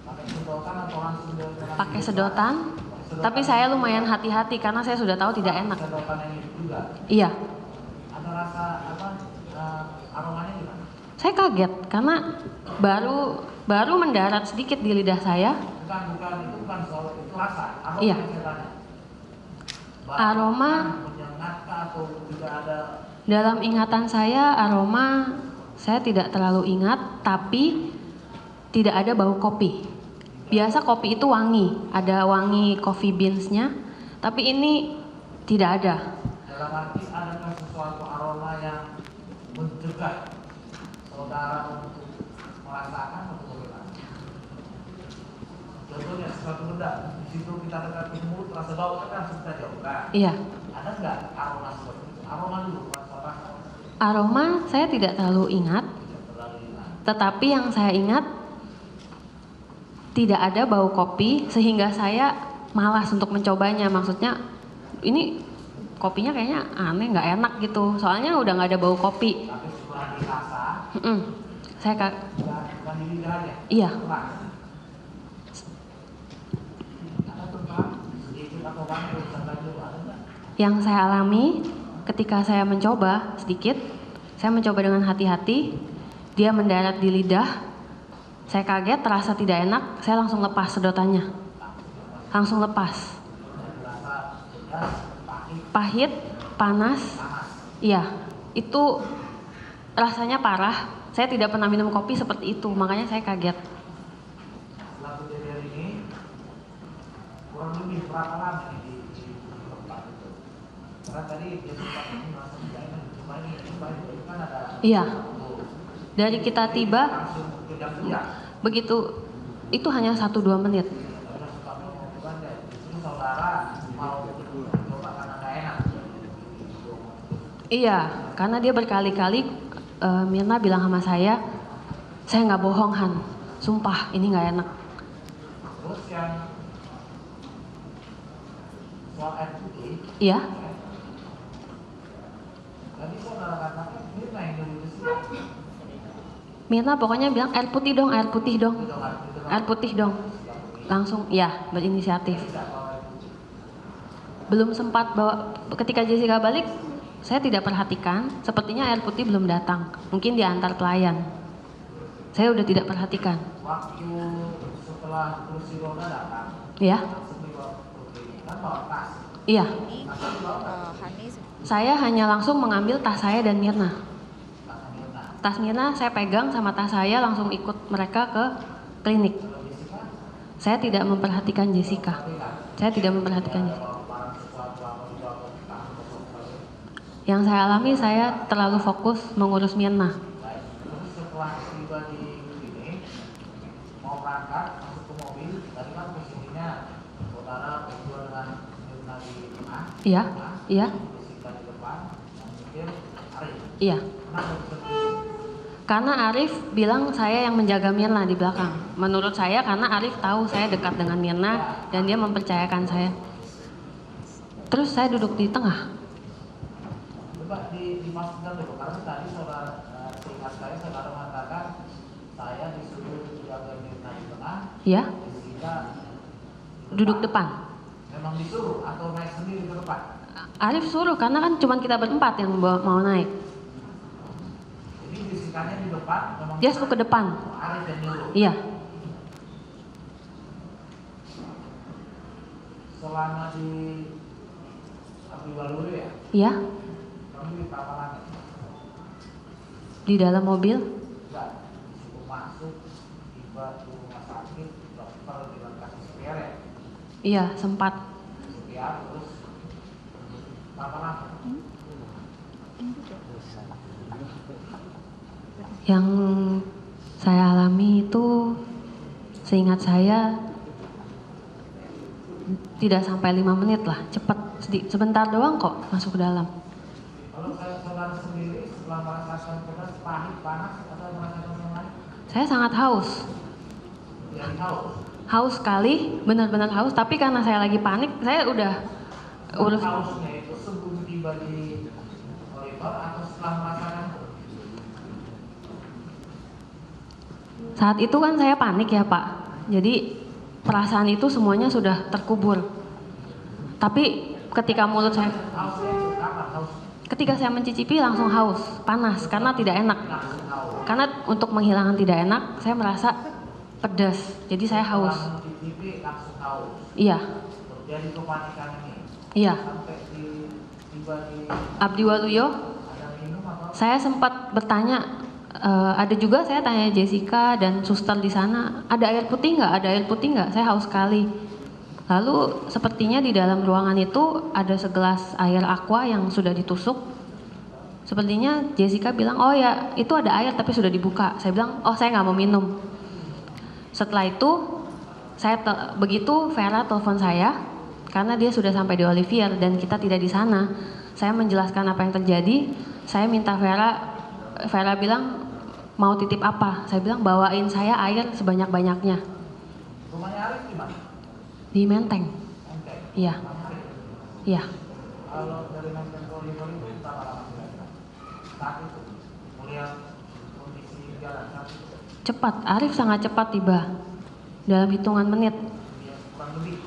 Pakai sedotan atau langsung dengan Pakai sedotan, tapi saya lumayan hati-hati karena saya sudah tahu tidak enak. sedotan yang itu juga. Iya, Ada rasa apa? Aromanya gimana? saya kaget karena baru mendarat sedikit di lidah saya. Itu bukan soal itu rasa. Aroma Iya. yang saya tanya. Aroma menyengat kah atau tidak ada? dalam ingatan saya, aroma saya tidak terlalu ingat, tapi tidak ada bau kopi. Biasa kopi itu wangi, ada wangi coffee beans-nya, tapi ini tidak ada. Dalam arti adakah sesuatu aroma yang mencegah saudara untuk merasakan atau bagaimana? Contohnya sesuatu benda di situ kita dekat ke mulut terasa bau kan langsung kita jauhkan. Iya, Ada nggak aroma seperti itu? Aroma dulu rasa aroma saya tidak terlalu ingat, terlalu ingat. tetapi yang saya ingat tidak ada bau kopi sehingga saya malas untuk mencobanya. Maksudnya ini kopinya kayaknya aneh, nggak enak gitu. Soalnya udah nggak ada bau kopi. Tapi setelah dirasa, Saya bukan di lidah aja. iya. Terang. Ada tentang sedikit atau banyak urusan dulu ada nggak? Yang saya alami ketika saya mencoba sedikit, saya mencoba dengan hati-hati, dia mendarat di lidah. Saya kaget, terasa tidak enak, saya langsung lepas sedotannya. Langsung lepas. Dirasa pedas, Pahit, panas, iya, itu rasanya parah. Saya tidak pernah minum kopi seperti itu, makanya saya kaget. Setelah kejadian ini kurang lebih berapa lama nih di tempat itu? Karena tadi dia sempat ini merasa tidak enak, coba ini kan ada. Iya, dari kita tiba, Langsung kejam-kejam. begitu, itu hanya 1-2 menit. Karena suka melakukan deh. Justru saudara mau coba karena nggak enak. Iya, karena dia berkali-kali, Mirna bilang sama saya nggak bohong Han, sumpah ini nggak enak. Terus yang soal air putih, Iya, tadi saudara katakan ini yang dulu sih. Mirna pokoknya bilang air putih dong, air putih dong, air putih dong. Langsung, ya berinisiatif. Belum sempat bawa, ketika Jessica balik, saya tidak perhatikan, sepertinya air putih belum datang. Mungkin diantar pelayan. Saya udah tidak perhatikan. Waktu setelah kursi roda datang, Ya, langsung dibawa putih kan bawa tas. iya. Tasnya dibawa nggak? Hani Saya hanya langsung mengambil tas saya dan Mirna. Tasnya Mirna. Tas Mirna saya pegang sama tas saya langsung ikut mereka ke klinik. Kalau Jessica, Saya tidak memperhatikan Jessica. tapi kan Saya tidak memperhatikan Jessica. bawa barang sesuatu apa dibawa ke tas kosong. Yang saya alami, saya terlalu fokus mengurus Mirna. Baik. Terus setelah tiba di sini, mau berangkat masuk ke mobil, tadi kan posisinya saudara berdua dengan Mirna di tengah, Iya, iya, Jessica di depan, dan mungkin Arif. iya. Kenapa bisa begitu? Karena Arif bilang saya yang menjaga Mirna di belakang. Menurut saya karena Arif tahu saya dekat dengan Mirna dan dia mempercayakan saya. Terus saya duduk di tengah. Coba dimaksudkan dulu, karena tadi saudara, seingat saya saudara mengatakan saya disuruh jaga Mirna di tengah, Ya, Jessica duduk depan. Memang disuruh atau naik sendiri ke depan? Arif suruh karena kan cuma kita berempat yang mau naik. Jadi Jessica-nya di depan, memang Dia suruh ke depan. Arif yang nyuruh. Iya. Selama di Abdi Waluyo ya, Iya, kamu di berapa lama? di dalam mobil. Enggak, disuruh masuk, tiba ke rumah sakit, dokter bilang kasih CPR ya, Iya, sempat. CPR terus berapa lama? Yang saya alami itu seingat saya tidak sampai 5 menit lah, cepat, sebentar doang kok masuk ke dalam. Kalau saya saudara sendiri setelah merasakan pedas, pahit, panas, atau merasakan yang lain, Saya sangat haus, jadi haus. haus sekali, benar-benar haus. Tapi karena saya lagi panik, saya udah urus. Hausnya itu sebelum tiba di Oliver atau setelah merasakan? Saat itu kan saya panik ya Pak. Jadi perasaan itu semuanya sudah terkubur. Tapi ketika mulut saya, ketika saya mencicipi langsung haus, panas karena tidak enak. Karena untuk menghilangkan tidak enak, saya merasa pedas. Jadi saya haus. Mencicipi langsung haus. Iya, Terjadi kepanikan ini. iya. Sampai tiba di Abdi Waluyo, ada minum apa? saya sempat bertanya, ada juga saya tanya Jessica dan suster di sana, ada air putih nggak? Ada air putih nggak? Saya haus sekali. Lalu sepertinya di dalam ruangan itu ada segelas air aqua yang sudah ditusuk. Sepertinya Jessica bilang, oh ya itu ada air tapi sudah dibuka. Saya bilang, oh saya nggak mau minum. Setelah itu, begitu Vera telepon saya, karena dia sudah sampai di Olivier dan kita tidak di sana. Saya menjelaskan apa yang terjadi. Saya minta Vera bilang mau titip apa. Saya bilang bawain saya air sebanyak-banyaknya. Rumahnya Arif di mana? Di Menteng. Menteng. Iya, iya. Kalau dari Menteng ke Oliver itu berapa lama kira-kira? Saat itu melihat kondisi jalan saat itu Cepat, Arif sangat cepat tiba. Dalam hitungan menit, dia kurang lebih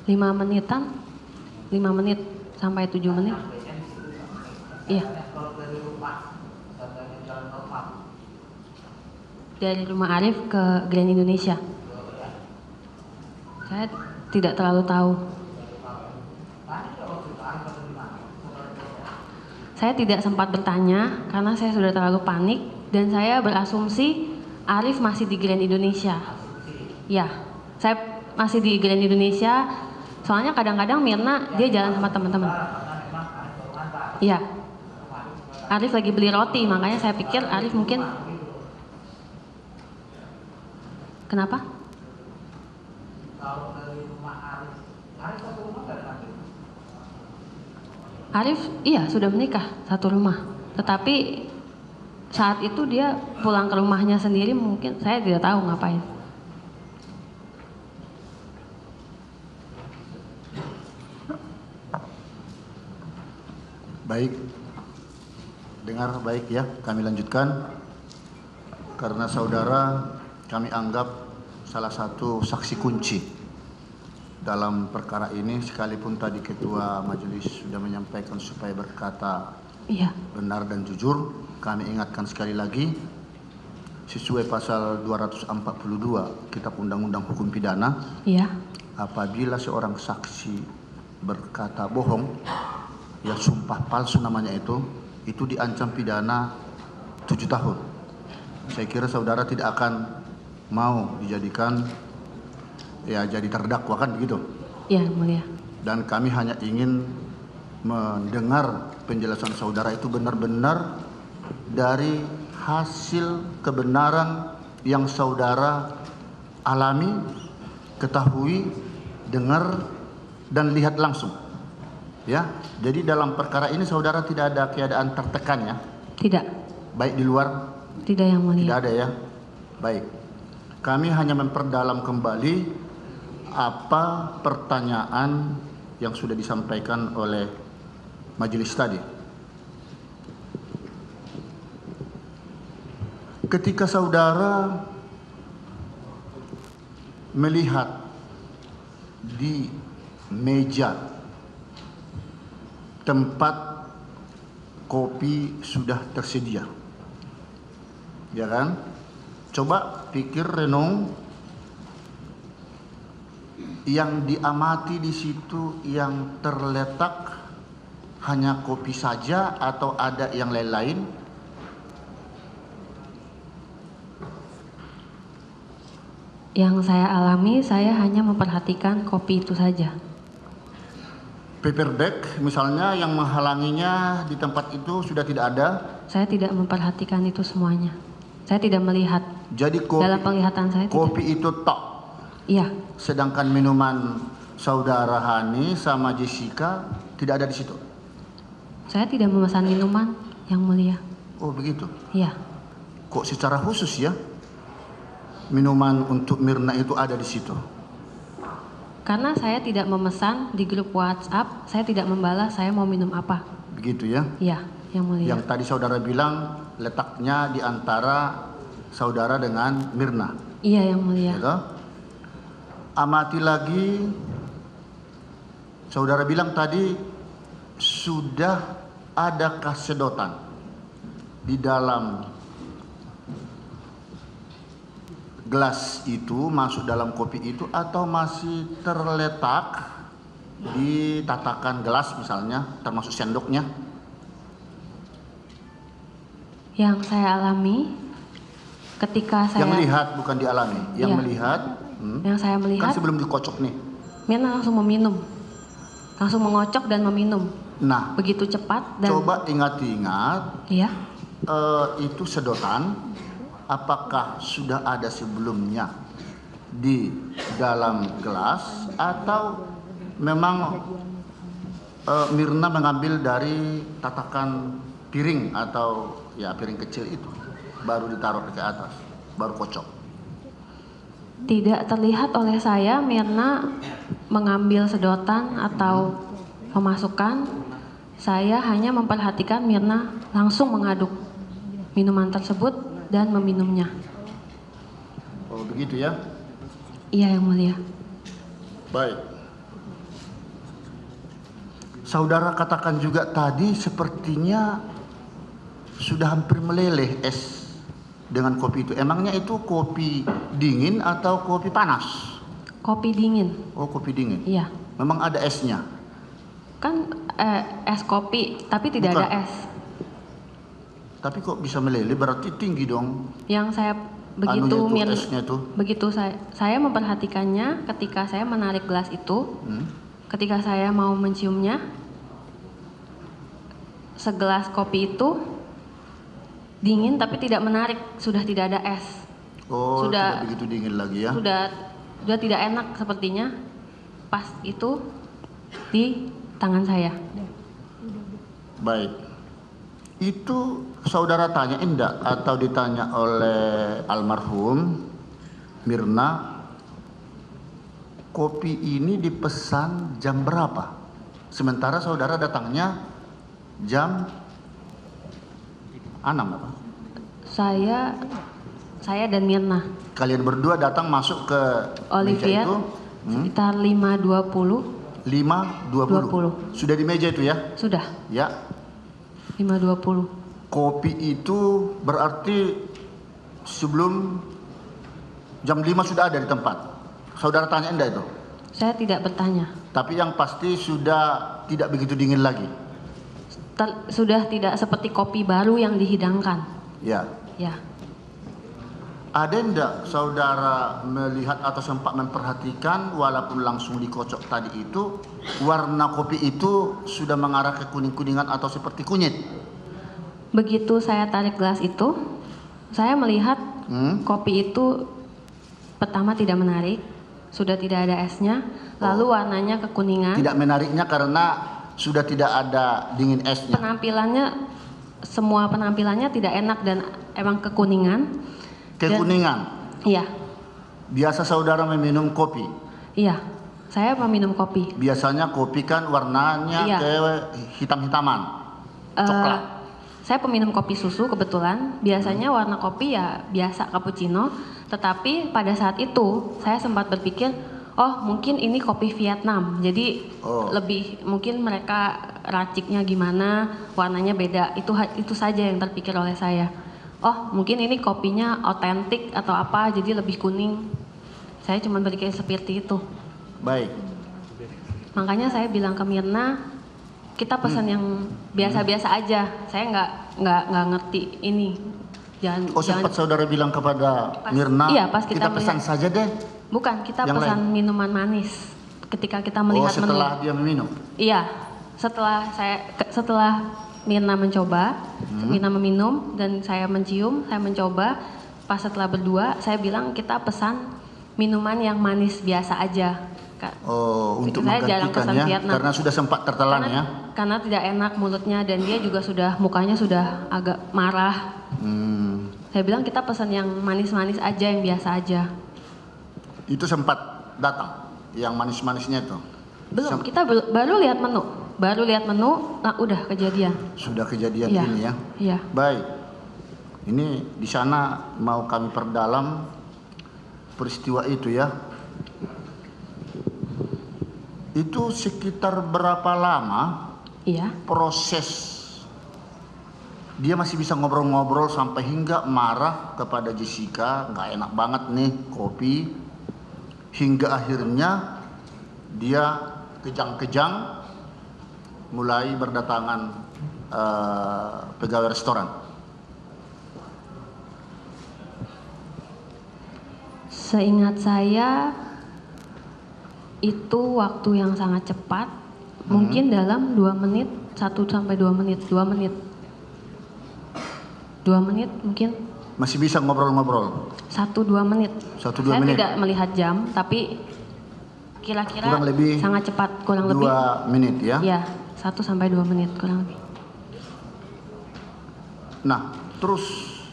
5 menitan, 5 menit sampai 7 menit. sampainya di situ sampai. Iya, Kalau dari rumah sampai jalan normal dari rumah Arif ke Grand Indonesia. Saya tidak terlalu tahu. tanya nggak waktu itu Arif ada di mana? Saya tidak sempat bertanya karena saya sudah terlalu panik dan saya berasumsi Arif masih di Grand Indonesia. Ya, saya masih di Grand Indonesia. Soalnya kadang-kadang Mirna dia jalan sama teman-teman. Karena memang Arif baru ngantar. Iya. Arif lagi beli roti, makanya saya pikir Arif mungkin. Kenapa? Kalau dari rumah Arif satu rumah nggak ada lagi. Arif iya sudah menikah satu rumah. Tetapi saat itu dia pulang ke rumahnya sendiri, mungkin saya tidak tahu ngapain. Baik, dengar baik ya, kami lanjutkan. Karena saudara kami anggap salah satu saksi kunci dalam perkara ini, sekalipun tadi Ketua Majelis sudah menyampaikan supaya berkata Iya, benar dan jujur, kami ingatkan sekali lagi, sesuai pasal 242 Kitab Undang-Undang Hukum Pidana, iya, apabila seorang saksi berkata bohong, ya sumpah palsu namanya itu diancam pidana 7 tahun. Saya kira saudara tidak akan mau dijadikan ya jadi terdakwa kan begitu. iya mulia. Dan kami hanya ingin mendengar penjelasan saudara itu benar-benar dari hasil kebenaran yang saudara alami, ketahui, dengar dan lihat langsung. Ya, jadi dalam perkara ini saudara tidak ada keadaan tertekan ya? Tidak, Baik di luar? tidak yang mulia. Tidak ada ya? Baik. Kami hanya memperdalam kembali apa pertanyaan yang sudah disampaikan oleh majelis tadi. Ketika saudara melihat di meja tempat kopi sudah tersedia, ya kan? Coba pikir renung, yang diamati di situ yang terletak hanya kopi saja atau ada yang lain-lain? Yang saya alami, saya hanya memperhatikan kopi itu saja. Paper bag misalnya yang menghalanginya di tempat itu sudah tidak ada. Saya tidak memperhatikan itu semuanya. Saya tidak melihat. Jadi Dalam penglihatan saya tidak. kopi itu tok. Iya, Sedangkan minuman saudara Hani sama Jessica tidak ada di situ. saya tidak memesan minuman yang mulia. Oh begitu. Iya, Kok secara khusus ya minuman untuk Mirna itu ada di situ? karena saya tidak memesan di grup WhatsApp, saya tidak membalas saya mau minum apa. Begitu ya. Iya, yang mulia. Yang tadi saudara bilang letaknya di antara saudara dengan Mirna. Iya yang mulia. Gitu. Amati lagi, saudara bilang tadi sudah adakah sedotan di dalam gelas itu, masuk dalam kopi itu, atau masih terletak di tatakan gelas misalnya, termasuk sendoknya? Yang saya alami ketika saya Yang melihat, bukan dialami. Yang Iya. melihat, yang saya kan melihat sebelum dikocok nih. Mirna langsung meminum. Langsung mengocok dan meminum. Nah, Begitu cepat dan coba ingat-ingat, iya. itu sedotan, apakah sudah ada sebelumnya di dalam gelas, atau memang Mirna mengambil dari tatakan piring atau ya piring kecil itu, baru ditaruh ke atas, baru kocok. Tidak terlihat oleh saya Mirna mengambil sedotan atau memasukkan. Saya hanya memperhatikan Mirna langsung mengaduk minuman tersebut dan meminumnya. Oh begitu ya? Iya yang mulia. Baik. Saudara katakan juga tadi sepertinya sudah hampir meleleh es dengan kopi itu. Emangnya itu kopi dingin atau kopi panas? Kopi dingin. Oh kopi dingin. Iya. Memang ada esnya. Kan es kopi tapi tidak Bukan. ada es. Tapi kok bisa meleleh, berarti tinggi dong. Yang saya Anunya tuh, esnya tuh. begitu saya memperhatikannya ketika saya menarik gelas itu, ketika saya mau menciumnya, segelas kopi itu dingin tapi tidak menarik, sudah tidak ada es. Oh Sudah- tidak begitu dingin lagi ya. Sudah tidak enak sepertinya pas itu di tangan saya. Baik. Itu saudara tanya enggak atau ditanya oleh almarhum Mirna, kopi ini dipesan jam berapa? Sementara saudara datangnya jam 6 apa? Saya dan Mirna. Kalian berdua datang masuk ke meja Olivier itu sekitar 5.20 5.20. Sudah di meja itu ya? sudah Ya. 5.20. Kopi itu berarti sebelum jam 5 sudah ada di tempat. Saudara tanya enggak itu? Saya tidak bertanya. Tapi yang pasti sudah tidak begitu dingin lagi. Sudah tidak seperti kopi baru yang dihidangkan. Ya. Ya. Ada enggak saudara melihat atau sempat memperhatikan walaupun langsung dikocok tadi itu, warna kopi itu sudah mengarah ke kuning-kuningan atau seperti kunyit? Begitu saya tarik gelas itu, saya melihat kopi itu pertama tidak menarik, sudah tidak ada esnya, lalu warnanya kekuningan. Tidak menariknya karena sudah tidak ada dingin esnya. Semua penampilannya tidak enak dan emang kekuningan. Kekuningan. Iya, Biasa saudara meminum kopi. iya. Saya meminum kopi. Biasanya kopi kan warnanya Iya. ke hitam-hitaman. Coklat. Saya peminum kopi susu kebetulan. Biasanya warna kopi ya biasa cappuccino. Tetapi pada saat itu saya sempat berpikir, oh mungkin ini kopi Vietnam. Jadi lebih mungkin mereka raciknya gimana, warnanya beda. Itu saja yang terpikir oleh saya. Oh mungkin ini kopinya otentik atau apa, jadi lebih kuning. Saya cuma berpikir seperti itu. Baik. Makanya saya bilang ke Mirna, kita pesan yang biasa-biasa aja. Saya nggak ngerti ini. Jangan. Sempat saudara bilang kepada Mirna, iya, pas kita pesan melihat- saja deh. Bukan, kita Yang pesan minuman manis. Ketika kita melihat Setelah dia meminum. Iya, setelah Mirna mencoba, Mirna meminum dan saya mencium, saya mencoba. Pas setelah berdua, saya bilang kita pesan minuman yang manis biasa aja. Untuk Saya jarang pesan menggantikannya Vietnam. karena sudah sempat tertelan ya. Karena tidak enak mulutnya dan dia juga mukanya sudah agak marah. Saya bilang kita pesan yang manis-manis aja, yang biasa aja. Itu sempat datang yang manis-manisnya itu. Belum, kita baru lihat menu, nah udah kejadian. Sudah kejadian Iya. ini ya. Iya. Baik. Ini di sana mau kami perdalam peristiwa itu ya. Itu sekitar berapa lama Iya. proses dia masih bisa ngobrol-ngobrol sampai hingga marah kepada Jessica, nggak enak banget nih kopi, hingga akhirnya dia kejang-kejang mulai berdatangan pegawai restoran. Seingat saya itu waktu yang sangat cepat, mungkin dalam 2 menit, 1 sampai 2 menit, 2 menit. 2 menit mungkin, Masih bisa ngobrol-ngobrol 1-2 menit. 1-2 Saya menit. tidak melihat jam, tapi kira-kira Kurang lebih sangat cepat, kurang 2 lebih. menit ya. Ya, 1 sampai 2 menit kurang lebih. Nah, terus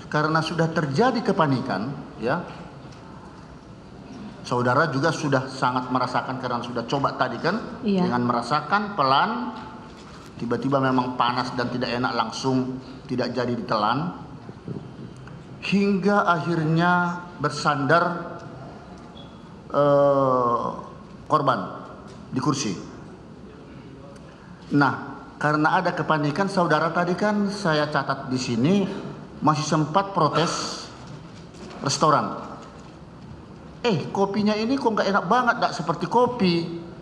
karena sudah terjadi kepanikan ya, saudara juga sudah sangat merasakan karena sudah coba tadi kan, Iya. dengan merasakan pelan, tiba-tiba memang panas dan tidak enak, langsung tidak jadi ditelan, hingga akhirnya bersandar korban di kursi. Nah, karena ada kepanikan, saudara tadi kan saya catat di sini masih sempat protes restoran. Kopinya ini kok nggak enak banget, nggak seperti kopi.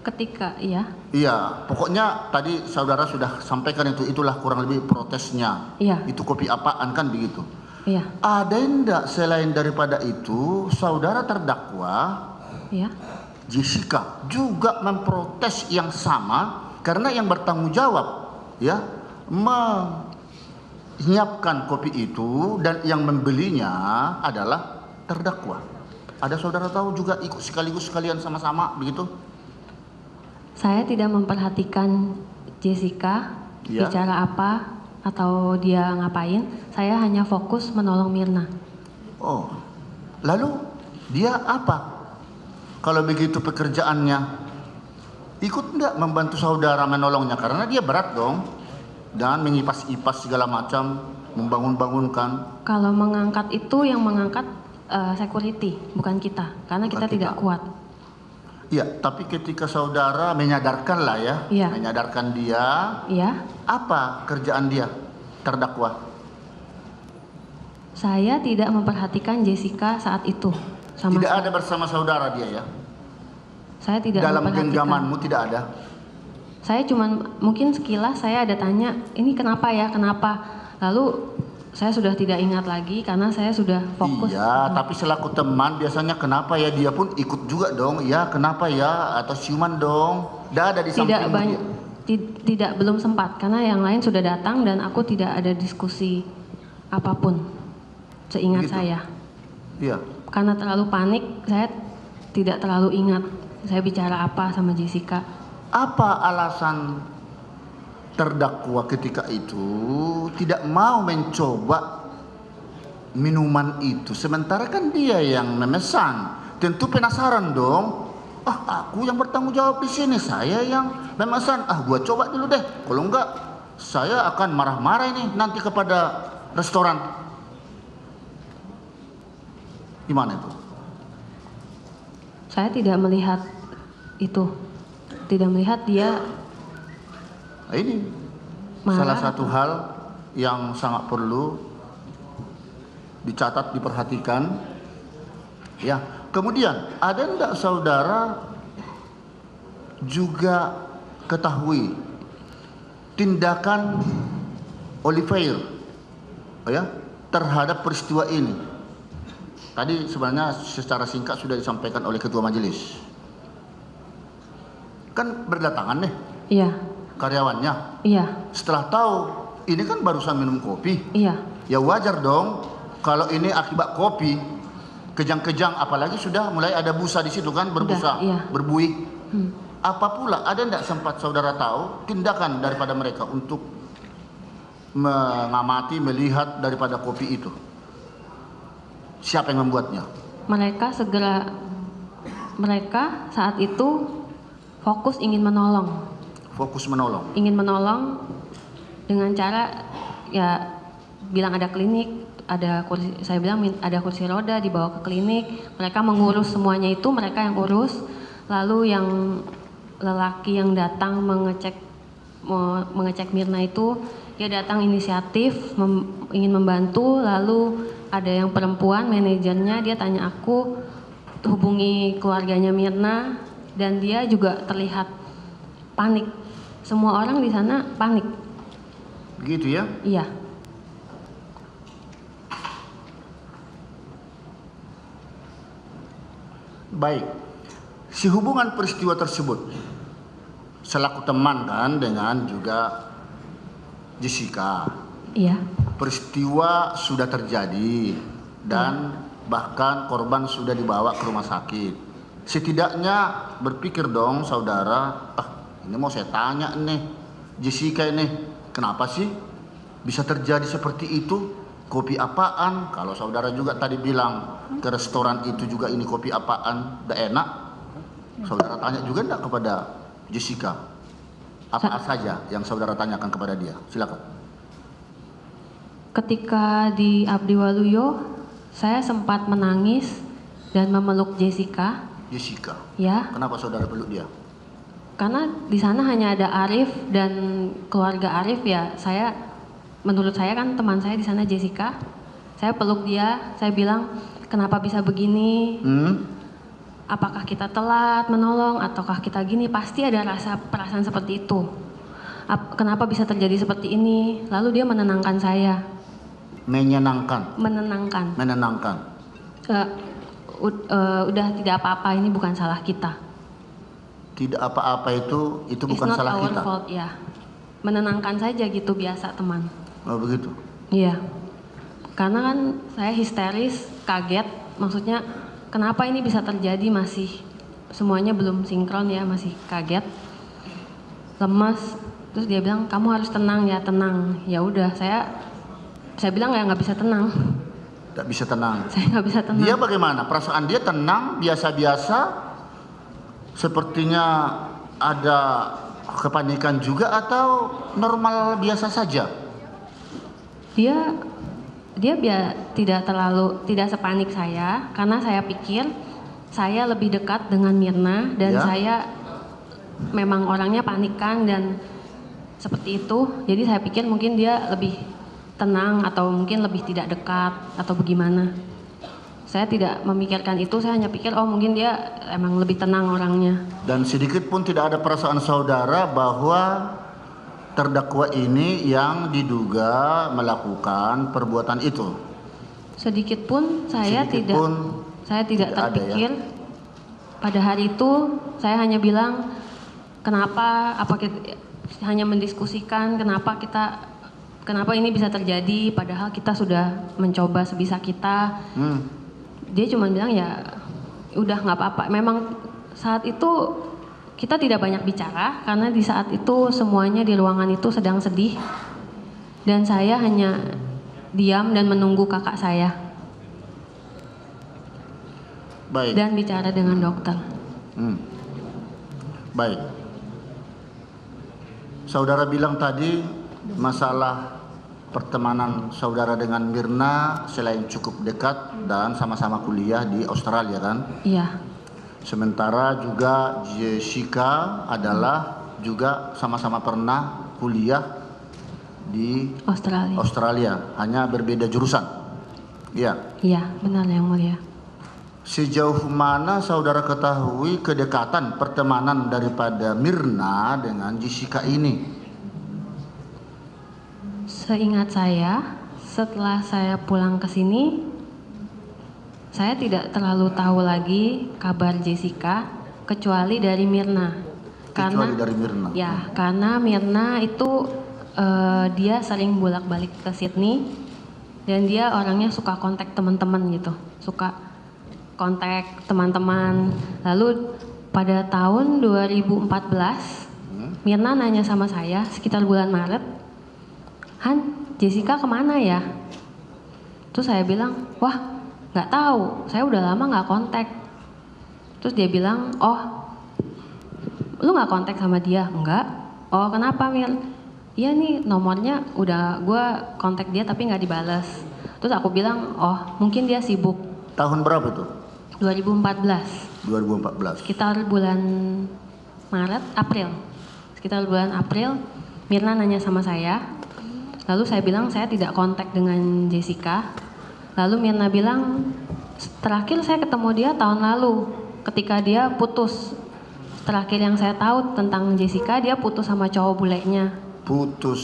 Ketika, iya. Iya, pokoknya tadi saudara sudah sampaikan itulah kurang lebih protesnya. Iya. Itu kopi apaan kan begitu. Iya. Ada enggak selain daripada itu, saudara terdakwa Iya. Jessica juga memprotes yang sama karena yang bertanggung jawab ya menyiapkan kopi itu dan yang membelinya adalah terdakwa. Ada saudara tahu juga ikut sekaligus sekalian sama-sama begitu? Saya tidak memperhatikan Jessica Iya. bicara apa atau dia ngapain. Saya hanya fokus menolong Mirna. Oh, lalu dia apa? Kalau begitu pekerjaannya, ikut enggak membantu saudara menolongnya? Karena dia berat dong, dan mengipas-ipas segala macam, membangun-bangunkan. Kalau mengangkat itu yang mengangkat security, bukan kita, karena Bukan kita tidak kita. kuat. Iya, tapi ketika saudara menyadarkan lah ya, Iya. menyadarkan dia, Iya. apa kerjaan dia terdakwa? Saya tidak memperhatikan Jessica saat itu. Sama Tidak sekali. ada bersama saudara dia ya? Saya tidak Dalam memperhatikan. genggamanmu tidak ada? Saya cuman mungkin sekilas saya ada tanya, ini kenapa ya, kenapa? Lalu saya sudah tidak ingat lagi karena saya sudah fokus. Iya, tapi selaku teman biasanya kenapa ya, dia pun ikut juga dong. Ya kenapa ya, atau ciuman dong. Tidak ada di Tidak sampingmu banyak, dia. tidak belum sempat karena yang lain sudah datang dan aku tidak ada diskusi apapun. Seingat Begitu? saya. Iya. Karena terlalu panik, saya tidak terlalu ingat saya bicara apa sama Jessica. Apa alasan terdakwa ketika itu tidak mau mencoba minuman itu, sementara kan dia yang memesan? Tentu penasaran dong. Aku yang bertanggung jawab di sini, saya yang memesan. Gua coba dulu deh. Kalau enggak, saya akan marah-marah ini nanti kepada restoran. Gimana itu? Saya tidak melihat itu. Tidak melihat dia Nah, ini marah. salah satu hal yang sangat perlu dicatat, diperhatikan. Ya, kemudian ada enggak saudara juga ketahui tindakan Oliver ya terhadap peristiwa ini? Tadi sebenarnya secara singkat sudah disampaikan oleh ketua majelis. Kan berdatangan nih Iya, karyawannya. iya, Setelah tahu ini kan barusan minum kopi, iya, ya wajar dong kalau ini akibat kopi kejang-kejang, apalagi sudah mulai ada busa di situ kan, berbusa, iya. berbuih. Hmm. Apa pula, ada tidak sempat saudara tahu tindakan daripada mereka untuk mengamati, melihat daripada kopi itu? Siapa yang membuatnya? Mereka saat itu fokus ingin menolong. Fokus menolong. Ingin menolong dengan cara ya bilang ada klinik ada kursi, saya bilang ada kursi roda dibawa ke klinik, mereka mengurus semuanya itu, mereka yang urus. Lalu yang lelaki yang datang mengecek Mirna itu, dia datang inisiatif ingin membantu. Lalu ada yang perempuan manajernya, dia tanya aku hubungi keluarganya Mirna, dan dia juga terlihat panik. Semua orang di sana panik. Begitu ya? Iya. Baik. Si hubungan peristiwa tersebut selaku teman kan dengan juga Jessica. Iya. Peristiwa sudah terjadi dan bahkan korban sudah dibawa ke rumah sakit. Setidaknya berpikir dong saudara, ini mau saya tanya nih, Jessica ini, kenapa sih bisa terjadi seperti itu? Kopi apaan? Kalau saudara juga tadi bilang ke restoran itu juga ini kopi apaan, udah enak. Saudara tanya juga enggak kepada Jessica? Apa saja yang saudara tanyakan kepada dia? Silakan. Ketika di Abdi Waluyo, saya sempat menangis dan memeluk Jessica. Jessica. Ya. Kenapa saudara peluk dia? Karena di sana hanya ada Arif dan keluarga Arif ya. Menurut saya kan teman saya di sana Jessica. Saya peluk dia, saya bilang kenapa bisa begini? Apakah kita telat menolong ataukah kita gini? Pasti ada perasaan seperti itu. Kenapa bisa terjadi seperti ini? Lalu dia menenangkan saya. Menyenangkan. Menenangkan. Menenangkan. Udah tidak apa-apa, ini bukan salah kita. Tidak apa-apa itu bukan salah kita. It's not our fault, ya. Menenangkan saja gitu, biasa teman. Oh begitu. Iya. Karena kan saya histeris, kaget. Maksudnya kenapa ini bisa terjadi, masih semuanya belum sinkron ya, masih kaget, lemas. Terus dia bilang kamu harus tenang ya, tenang. Ya udah, saya bilang ya nggak bisa tenang. Tidak bisa tenang. Saya nggak bisa tenang. Dia bagaimana? Perasaan dia tenang, biasa-biasa. Sepertinya ada kepanikan juga atau normal biasa saja? Dia tidak sepanik saya, karena saya pikir saya lebih dekat dengan Mirna dan saya memang orangnya panikan dan seperti itu. Jadi saya pikir mungkin dia lebih tenang atau mungkin lebih tidak dekat atau bagaimana. Saya tidak memikirkan itu, saya hanya pikir oh mungkin dia emang lebih tenang orangnya. Dan sedikit pun tidak ada perasaan saudara bahwa terdakwa ini yang diduga melakukan perbuatan itu. Sedikit pun saya tidak terpikir. Ya? Pada hari itu saya hanya bilang hanya mendiskusikan kenapa ini bisa terjadi padahal kita sudah mencoba sebisa kita. Dia cuma bilang ya udah nggak apa-apa. Memang saat itu kita tidak banyak bicara karena di saat itu semuanya di ruangan itu sedang sedih dan saya hanya diam dan menunggu kakak saya. Baik. Dan bicara dengan dokter. Baik. Saudara bilang tadi masalah pertemanan saudara dengan Mirna selain cukup dekat dan sama-sama kuliah di Australia kan? Iya. Sementara juga Jessica adalah juga sama-sama pernah kuliah di Australia, hanya berbeda jurusan. Iya. Iya, benar yang mulia. Sejauh mana saudara ketahui kedekatan pertemanan daripada Mirna dengan Jessica ini? Seingat saya, setelah saya pulang ke sini, saya tidak terlalu tahu lagi kabar Jessica kecuali dari Mirna. Ya, karena Mirna itu dia sering bolak-balik ke Sydney dan dia orangnya suka kontak teman-teman gitu, suka kontak teman-teman. Lalu pada tahun 2014, Mirna nanya sama saya sekitar bulan Maret, Han, Jessica kemana ya? Terus saya bilang, wah nggak tahu, saya udah lama nggak kontak. Terus dia bilang, oh lu nggak kontak sama dia? Enggak. Oh kenapa Mir? Iya nih nomornya udah gue kontak dia tapi nggak dibalas. Terus aku bilang, oh mungkin dia sibuk. Tahun berapa tuh? 2014, 2014. sekitar bulan Maret, April. Sekitar bulan April, Mirna nanya sama saya. Lalu saya bilang saya tidak kontak dengan Jessica. Lalu Mirna bilang, terakhir saya ketemu dia tahun lalu ketika dia putus. Terakhir yang saya tahu tentang Jessica, dia putus sama cowok bulenya. Putus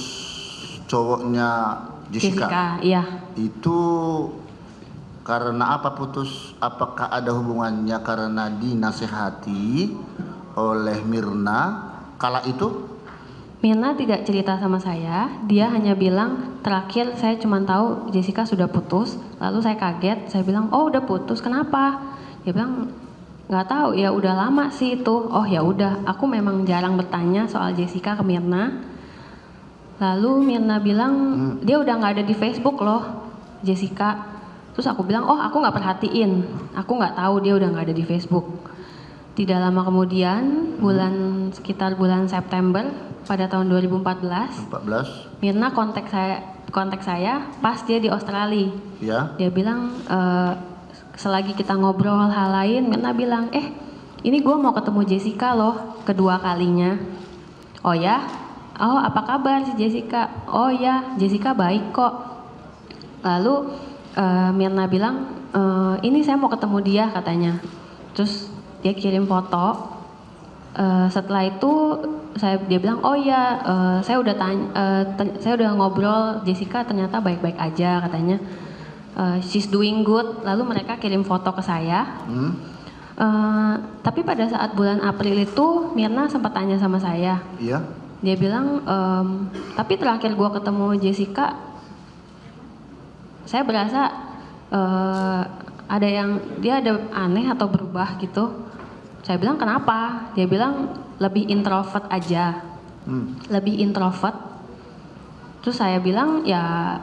cowoknya Jessica. Iya. Itu karena apa putus? Apakah ada hubungannya karena dinasehati oleh Mirna kala itu? Mirna tidak cerita sama saya, dia hanya bilang terakhir saya cuma tahu Jessica sudah putus. Lalu saya kaget, saya bilang, oh udah putus, kenapa? Dia bilang nggak tahu, ya udah lama sih itu. Oh ya udah, aku memang jarang bertanya soal Jessica ke Mirna. Lalu Mirna bilang dia udah nggak ada di Facebook loh, Jessica. Terus aku bilang, oh aku nggak perhatiin, aku nggak tahu dia udah nggak ada di Facebook. Tidak lama kemudian, sekitar bulan September pada tahun 2014, Mirna kontak saya pas dia di Australia. Ya. Dia bilang selagi kita ngobrol hal lain, Mirna bilang, ini gue mau ketemu Jessica loh, kedua kalinya. Oh ya? Oh apa kabar si Jessica? Oh ya, Jessica baik kok. Lalu Mirna bilang, ini saya mau ketemu dia katanya. Terus dia kirim foto. Setelah itu dia bilang, oh ya, saya udah ngobrol Jessica ternyata baik-baik aja katanya. She's doing good. Lalu mereka kirim foto ke saya. Tapi pada saat bulan April itu Mirna sempat tanya sama saya. Iya. Dia bilang, tapi terakhir gua ketemu Jessica, saya berasa dia ada aneh atau berubah gitu. Saya bilang kenapa? Dia bilang lebih introvert aja. Lebih introvert. Terus saya bilang ya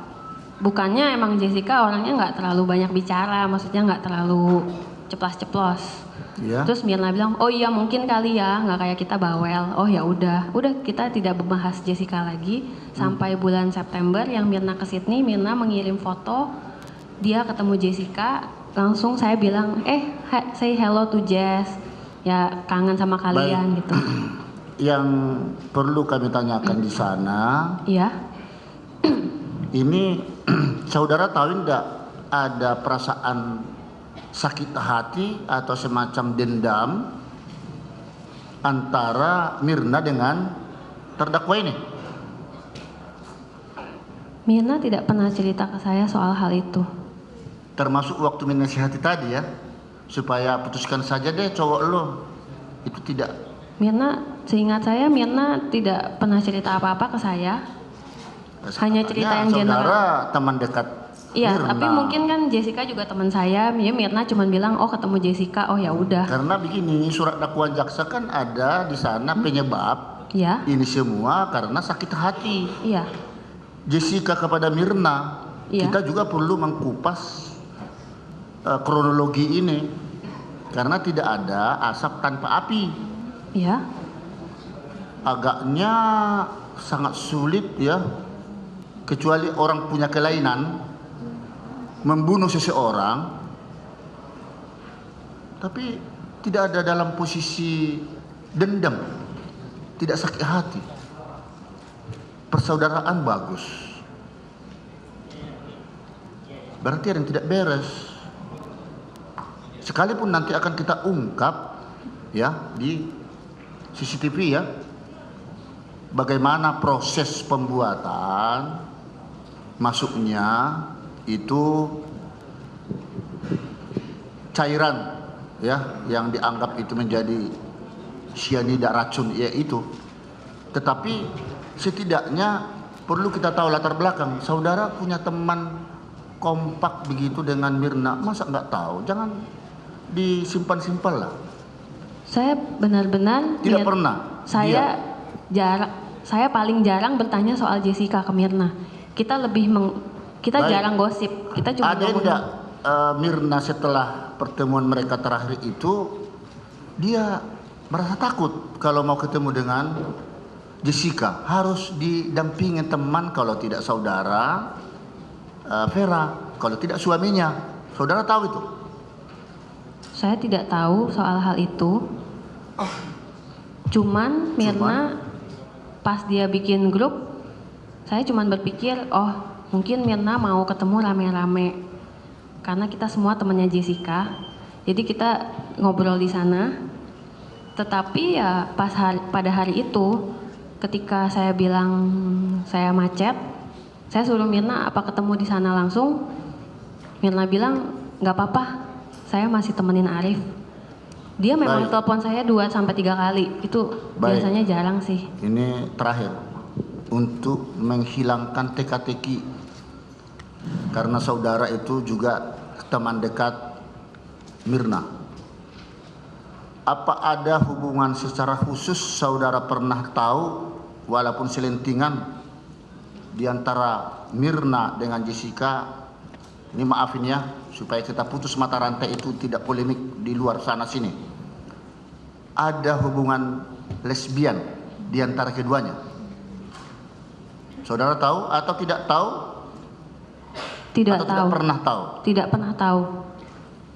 bukannya emang Jessica orangnya nggak terlalu banyak bicara, maksudnya nggak terlalu ceplas-ceplos. Ya. Terus Mirna bilang, oh iya mungkin kali ya, nggak kayak kita bawel. Oh ya udah kita tidak membahas Jessica lagi sampai bulan September yang Mirna ke Sydney. Mirna mengirim foto dia ketemu Jessica, langsung saya bilang, say hello to Jess, ya kangen sama kalian. Baik. Gitu. Yang perlu kami tanyakan di sana, Iya. ini saudara tahu tidak ada perasaan sakit hati atau semacam dendam antara Mirna dengan terdakwa ini? Mirna tidak pernah cerita ke saya soal hal itu. Termasuk waktu menasihati tadi ya, supaya putuskan saja deh cowok lo. Itu tidak. Mirna, seingat saya Mirna tidak pernah cerita apa-apa ke saya. Hanya cerita yang general. Saudara teman dekat Iya, Mirna. tapi mungkin kan Jessica juga teman saya. Ya Mirna cuma bilang, oh ketemu Jessica, oh ya udah. Karena begini, surat dakwaan jaksa kan ada di sana penyebab Iya. ini semua karena sakit hati Iya. Jessica kepada Mirna. Iya. Kita juga perlu mengkupas kronologi ini karena tidak ada asap tanpa api. Iya. Agaknya sangat sulit ya, kecuali orang punya kelainan membunuh seseorang tapi tidak ada dalam posisi dendam, tidak sakit hati. Persaudaraan bagus, berarti ada yang tidak beres. Sekalipun nanti akan kita ungkap ya di CCTV ya, bagaimana proses pembuatan masuknya itu cairan ya yang dianggap itu menjadi sianida racun ya itu. Tetapi setidaknya perlu kita tahu latar belakang. Saudara punya teman kompak begitu dengan Mirna, masa nggak tahu? Jangan disimpan-simpan lah. Saya benar-benar Tidak pernah. Saya paling jarang bertanya soal Jessica ke Mirna. Kita Baik. jarang gosip. Kita cuma Ada enggak Mirna setelah pertemuan mereka terakhir itu dia merasa takut kalau mau ketemu dengan Jessica, harus didampingi teman kalau tidak saudara Vera. Kalau tidak suaminya, saudara tahu itu? Saya tidak tahu soal hal itu. Cuman Mirna pas dia bikin grup, saya cuman berpikir, oh mungkin Mirna mau ketemu rame-rame. Karena kita semua temannya Jessica, jadi kita ngobrol di sana. Tetapi ya pada hari itu, ketika saya bilang saya macet, saya suruh Mirna apa ketemu di sana langsung. Mirna bilang nggak apa-apa, saya masih temenin Arif. Dia memang Baik. telepon saya 2-3 kali, itu Baik. biasanya jarang sih. Ini terakhir untuk menghilangkan teka-teki, karena saudara itu juga teman dekat Mirna. Apa ada hubungan secara khusus saudara pernah tahu walaupun selentingan di antara Mirna dengan Jessica? Ini maafin ya, supaya kita putus mata rantai itu, tidak polemik di luar sana sini. Ada hubungan lesbian di antara keduanya? Saudara tahu atau tidak tahu? Tidak Atau tahu. tidak pernah tahu? Tidak pernah tahu.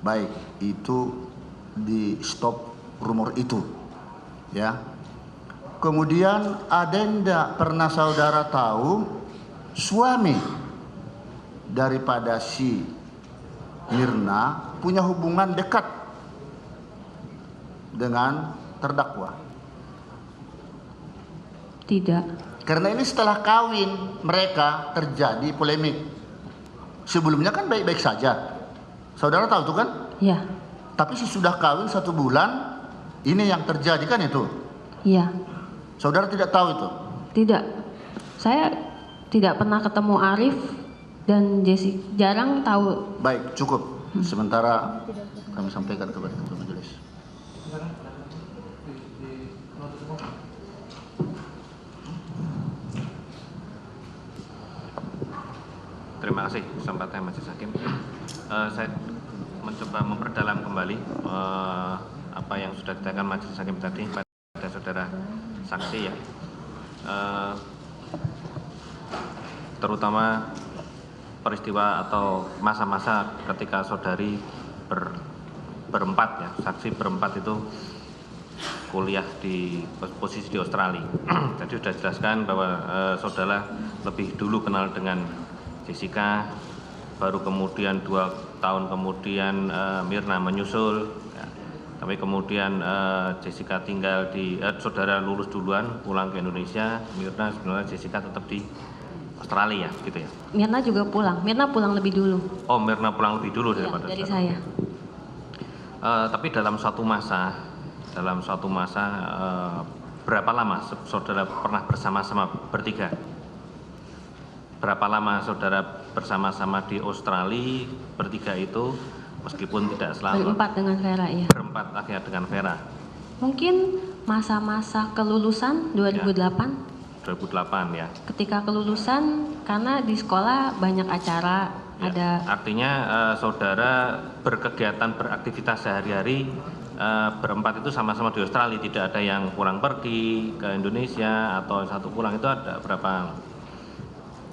Baik, itu di stop rumor itu, ya. Kemudian ada enggak pernah saudara tahu suami daripada si Mirna punya hubungan dekat dengan terdakwa? Tidak. Karena ini setelah kawin mereka terjadi polemik. Sebelumnya kan baik-baik saja. Saudara tahu itu kan? Ya. Tapi sesudah kawin 1 bulan, ini yang terjadi kan itu? Iya. Saudara tidak tahu itu? Tidak. Saya tidak pernah ketemu Arif dan Jessica, jarang tahu. Baik, cukup. Sementara kami sampaikan kepada ketua majelis. Terima kasih kesempatannya Majelis Hakim. Saya mencoba memperdalam kembali apa yang sudah dikatakan Majelis Hakim tadi pada saudara saksi ya. Terutama peristiwa atau masa-masa ketika saudari berempat ya, saksi berempat itu kuliah di posisi di Australia. Tadi sudah jelaskan bahwa saudara lebih dulu kenal dengan Jessica, baru kemudian 2 tahun kemudian Mirna menyusul, ya. Tapi kemudian Jessica tinggal di saudara lulus duluan pulang ke Indonesia, Mirna sebenarnya Jessica tetap di Australia gitu ya. Mirna juga pulang. Mirna pulang lebih dulu. Oh, Mirna pulang lebih dulu Ya, daripada dari saudara. saya. Tapi dalam suatu masa berapa lama saudara pernah bersama-sama bertiga? Berapa lama saudara bersama-sama di Australia bertiga itu, meskipun tidak selalu? Berempat dengan Vera, ya. Berempat akhirnya dengan Vera. Mungkin masa-masa kelulusan 2008. 2008 ya. Ketika kelulusan, karena di sekolah banyak acara, Ya, ada. artinya saudara berkegiatan beraktivitas sehari-hari berempat itu sama-sama di Australia, tidak ada yang pulang pergi ke Indonesia atau satu pulang. Itu ada berapa?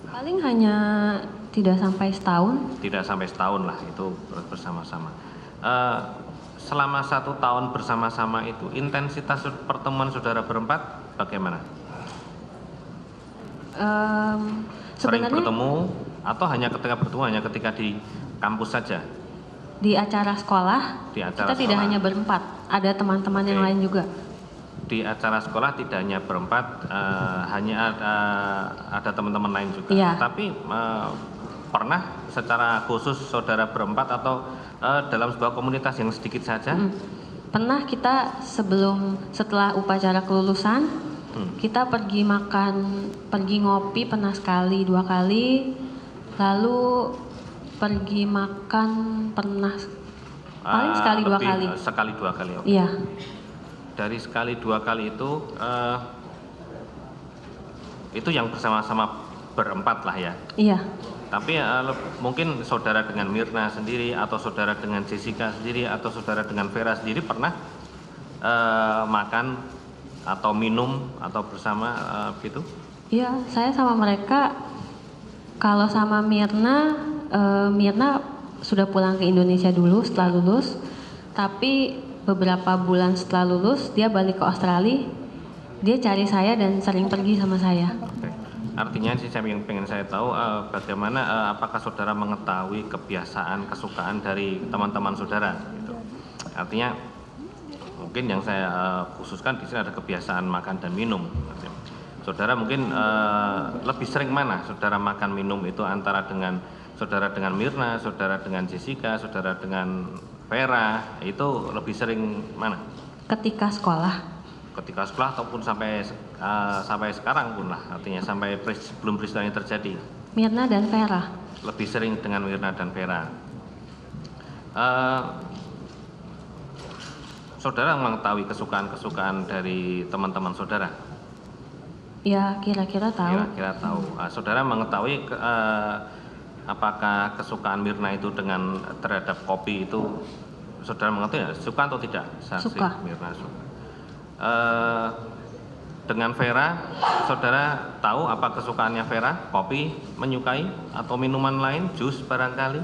Paling hanya tidak sampai setahun. Tidak sampai setahun lah itu bersama-sama. Selama 1 tahun bersama-sama itu intensitas pertemuan saudara berempat bagaimana? Sering Sebenarnya bertemu atau hanya ketika bertemu hanya ketika di kampus saja? di acara sekolah, Di acara kita tidak sekolah. hanya berempat, ada teman-teman yang Oke. lain juga. Di acara sekolah tidak hanya berempat, hanya ada teman-teman lain juga. Iya. Tapi pernah secara khusus saudara berempat atau dalam sebuah komunitas yang sedikit saja? Pernah kita setelah upacara kelulusan, kita pergi makan, pergi ngopi pernah sekali 2 kali, lalu pergi makan pernah paling sekali 2 kali. Sekali 2 kali. Oke. Iya. Dari sekali 2 kali itu yang bersama-sama berempat lah ya. Iya. Tapi mungkin saudara dengan Mirna sendiri atau saudara dengan Jessica sendiri atau saudara dengan Vera sendiri pernah makan atau minum atau bersama gitu? Iya, saya sama mereka, kalau sama Mirna Mirna sudah pulang ke Indonesia dulu setelah lulus, tapi beberapa bulan setelah lulus dia balik ke Australia. Dia cari saya dan sering pergi sama saya. Oke. Artinya sih yang pengen saya tahu bagaimana apakah saudara mengetahui kebiasaan kesukaan dari teman-teman saudara gitu. Artinya mungkin yang saya khususkan di sini ada kebiasaan makan dan minum. Saudara mungkin lebih sering mana saudara makan minum itu antara dengan saudara dengan Mirna, saudara dengan Jessica, saudara dengan Vera, itu lebih sering mana? Ketika sekolah. Ketika sekolah ataupun sampai sekarang pun lah, artinya sampai sebelum peristiwa ini terjadi. Mirna dan Vera. Lebih sering dengan Mirna dan Vera. Saudara mengetahui kesukaan-kesukaan dari teman-teman saudara? Ya, kira-kira tahu. Kira-kira tahu. Saudara mengetahui apakah kesukaan Mirna itu terhadap kopi itu saudara mengetahui ya, suka atau tidak? Suka. Mirna suka. Dengan Vera, saudara tahu apa kesukaannya Vera? Kopi, menyukai atau minuman lain, jus barangkali?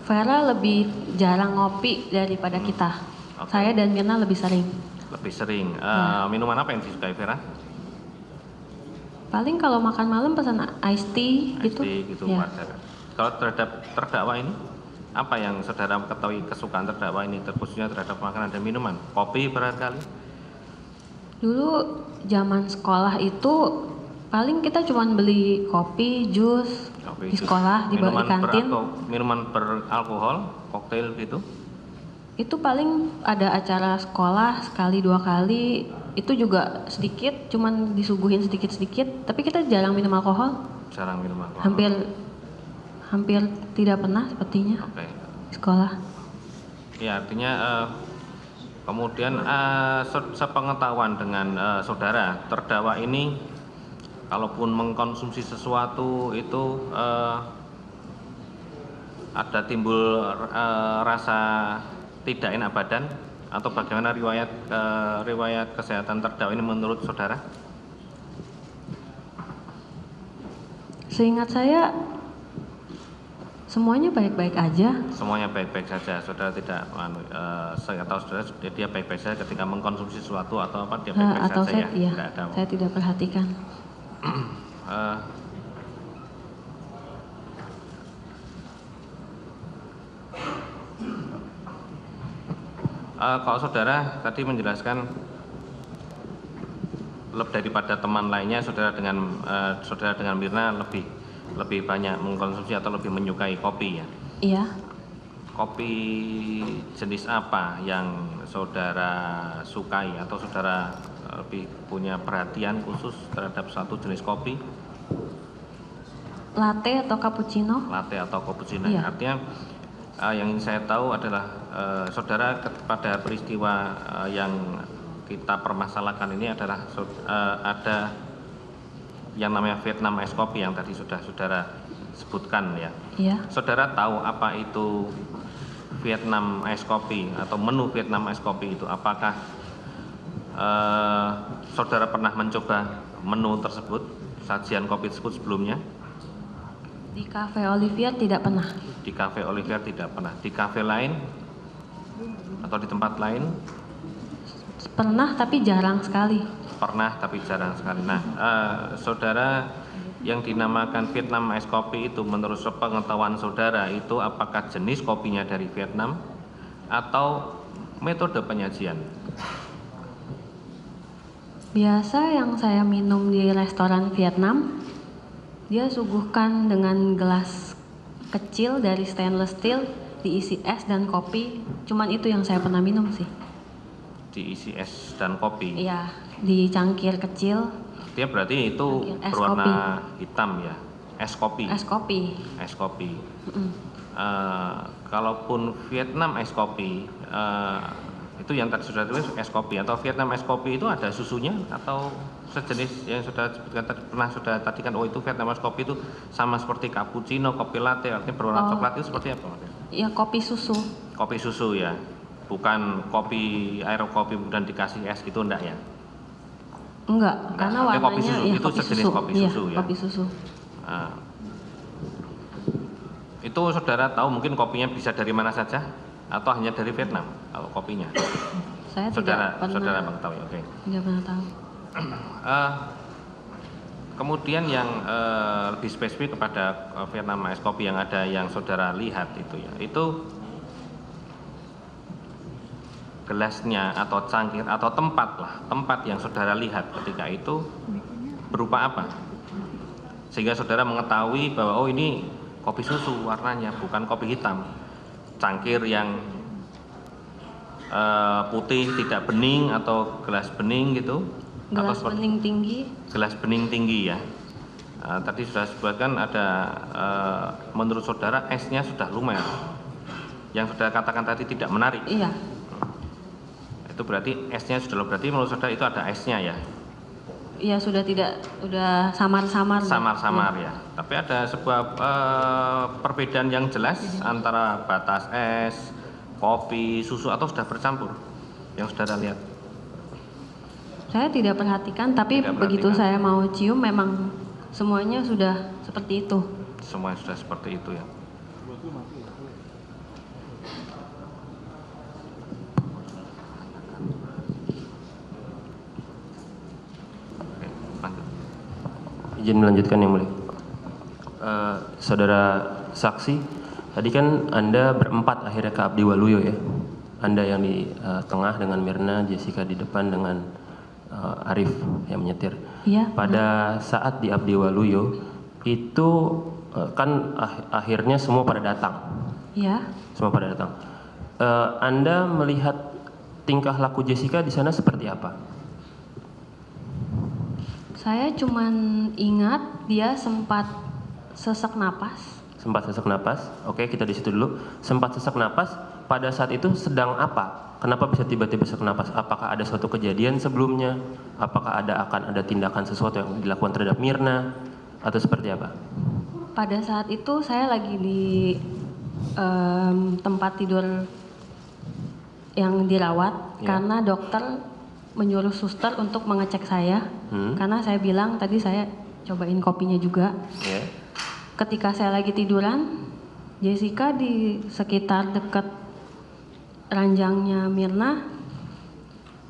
Vera lebih jarang ngopi daripada kita. Oke. Saya dan Mirna lebih sering. Lebih sering. Minuman apa yang disukai Vera? Paling kalau makan malam pesan iced tea gitu. Iced tea gitu. Ya. Kalau terhadap terdakwa ini, apa yang saudara ketahui kesukaan terdakwa ini, khususnya terhadap makanan dan minuman? Kopi barangkali? Dulu zaman sekolah itu paling kita cuma beli kopi, jus di sekolah, di kantin. Minuman beralkohol, koktail gitu? Itu paling ada acara sekolah sekali dua kali, itu juga sedikit, cuman disuguhin sedikit-sedikit, tapi kita jarang minum alkohol. Jarang minum alkohol. Hampir tidak pernah sepertinya. Oke. Di sekolah. Ya, artinya kemudian sepengetahuan dengan saudara, terdakwa ini kalaupun mengkonsumsi sesuatu itu ada timbul rasa tidak enak badan atau bagaimana riwayat kesehatan terdakwa ini menurut saudara? Seingat saya semuanya baik-baik aja. Semuanya baik-baik saja, saudara tidak, saya tahu saudara dia baik-baik saja ketika mengkonsumsi sesuatu atau apa dia baik-baik atau saja saya, iya, Tidak ada. saya tidak perhatikan. Kalau saudara tadi menjelaskan lebih daripada teman lainnya, saudara dengan Mirna lebih banyak mengkonsumsi atau lebih menyukai kopi ya? Iya. Kopi jenis apa yang saudara sukai atau saudara lebih punya perhatian khusus terhadap satu jenis kopi? Latte atau cappuccino? Latte atau cappuccino. Iya. Artinya yang ingin saya tahu adalah saudara pada peristiwa yang kita permasalahkan ini adalah ada yang namanya Vietnam Ice Coffee yang tadi sudah saudara sebutkan ya. Iya. Saudara tahu apa itu Vietnam Ice Coffee atau menu Vietnam Ice Coffee itu? Apakah saudara pernah mencoba menu tersebut, sajian kopi tersebut sebelumnya? Di Cafe Olivier tidak pernah. Di Cafe Olivier tidak pernah. Di cafe lain atau di tempat lain? Pernah tapi jarang sekali. Pernah tapi jarang sekali. Nah, saudara yang dinamakan Vietnam Ice Coffee itu menurut sepengetahuan saudara itu apakah jenis kopinya dari Vietnam atau metode penyajian? Biasa yang saya minum di restoran Vietnam, dia suguhkan dengan gelas kecil dari stainless steel, diisi es dan kopi. Cuman itu yang saya pernah minum sih. Diisi es dan kopi? Iya, di cangkir kecil. Dia berarti itu Es berwarna kopi. hitam ya? Es kopi? Es kopi. Es kopi. Kalaupun Vietnam Ice Coffee, itu yang tadi sudah tulis es kopi atau Vietnam Ice Coffee itu ada susunya atau sejenis yang sudah sebutkan tadi, pernah sudah tadi kan, oh itu Vietnam Ice Coffee itu sama seperti cappuccino, kopi latte, artinya berwarna coklat itu seperti apa? Ya kopi susu. Kopi susu ya, bukan kopi air kopi kemudian dikasih es gitu enggak ya? Enggak, karena artinya warnanya kopi susu, ya itu kopi sejenis susu. kopi Iya, susu ya. kopi susu. Itu saudara tahu mungkin kopinya bisa dari mana saja atau hanya dari Vietnam kalau kopinya? Saya Saudara tidak pernah mengetahui, oke. tidak pernah tahu. Kemudian yang lebih spesifik kepada Vietnam Ice Coffee yang ada yang saudara lihat itu ya, itu gelasnya atau cangkir atau tempat yang saudara lihat ketika itu berupa apa? Sehingga saudara mengetahui bahwa oh ini kopi susu warnanya bukan kopi hitam. Cangkir yang putih tidak bening atau gelas bening gitu. Gelas atau bening tinggi. Gelas bening tinggi ya. Tadi sudah sebutkan ada menurut saudara esnya sudah lumer. Yang saudara katakan tadi tidak menarik. Iya. Itu berarti esnya sudah berarti menurut saudara itu ada esnya ya. Iya, sudah samar-samar. Samar-samar ya. Tapi ada sebuah perbedaan yang jelas antara batas es, kopi, susu atau sudah bercampur yang saudara lihat. Saya tidak perhatikan, tapi Tidak begitu perhatikan. saya mau cium memang semuanya sudah seperti itu. Semuanya sudah seperti itu ya. Oke, lanjut. Izin melanjutkan yang mulia. Saudara saksi, tadi kan Anda berempat akhirnya ke Abdi Waluyo ya. Anda yang di tengah dengan Mirna, Jessica di depan dengan Arif yang menyetir. Iya. Pada saat di Abdi Waluyo itu kan akhirnya semua pada datang. Iya. Semua pada datang. Anda melihat tingkah laku Jessica di sana seperti apa? Saya cuman ingat dia sempat sesak napas. Sempat sesak napas. Oke, kita di situ dulu. Sempat sesak napas. Pada saat itu sedang apa? Kenapa bisa tiba-tiba sesak napas? Apakah ada suatu kejadian sebelumnya? Apakah akan ada tindakan sesuatu yang dilakukan terhadap Mirna? Atau seperti apa? Pada saat itu saya lagi di tempat tidur yang dirawat Ya. karena dokter menyuruh suster untuk mengecek saya. Karena saya bilang tadi saya cobain kopinya juga. Ya. Ketika saya lagi tiduran, Jessica di sekitar dekat ranjangnya Mirna,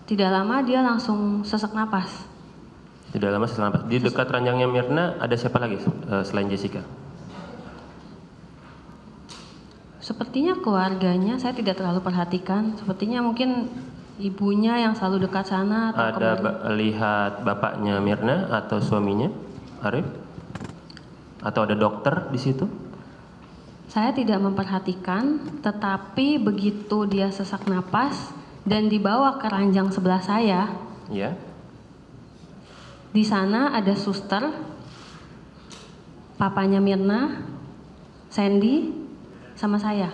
tidak lama dia langsung sesak napas. Tidak lama sesak napas. Di dekat ranjangnya Mirna ada siapa lagi selain Jessica? Sepertinya keluarganya saya tidak terlalu perhatikan. Sepertinya mungkin ibunya yang selalu dekat sana atau Ada kembali. lihat bapaknya Mirna atau suaminya, Arif? Atau ada dokter di situ? Saya tidak memperhatikan, tetapi begitu dia sesak napas dan dibawa ke ranjang sebelah saya, Ya. di sana ada suster, papanya Mirna, Sandy, sama saya.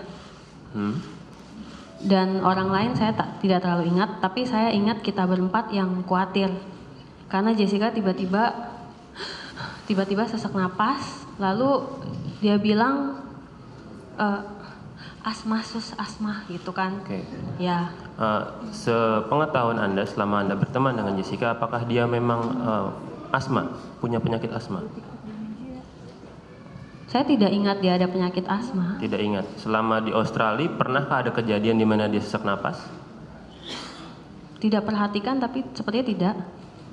Dan orang lain saya tidak terlalu ingat, tapi saya ingat kita berempat yang khawatir. Karena Jessica tiba-tiba sesak napas, lalu dia bilang asma gitu kan. Oke. Ya, Sepengetahuan Anda selama Anda berteman dengan Jessica, apakah dia memang asma, punya penyakit asma? saya tidak ingat dia ada penyakit asma. Tidak ingat. Selama di Australia, pernahkah ada kejadian di mana dia sesak napas? Tidak perhatikan, tapi sepertinya tidak.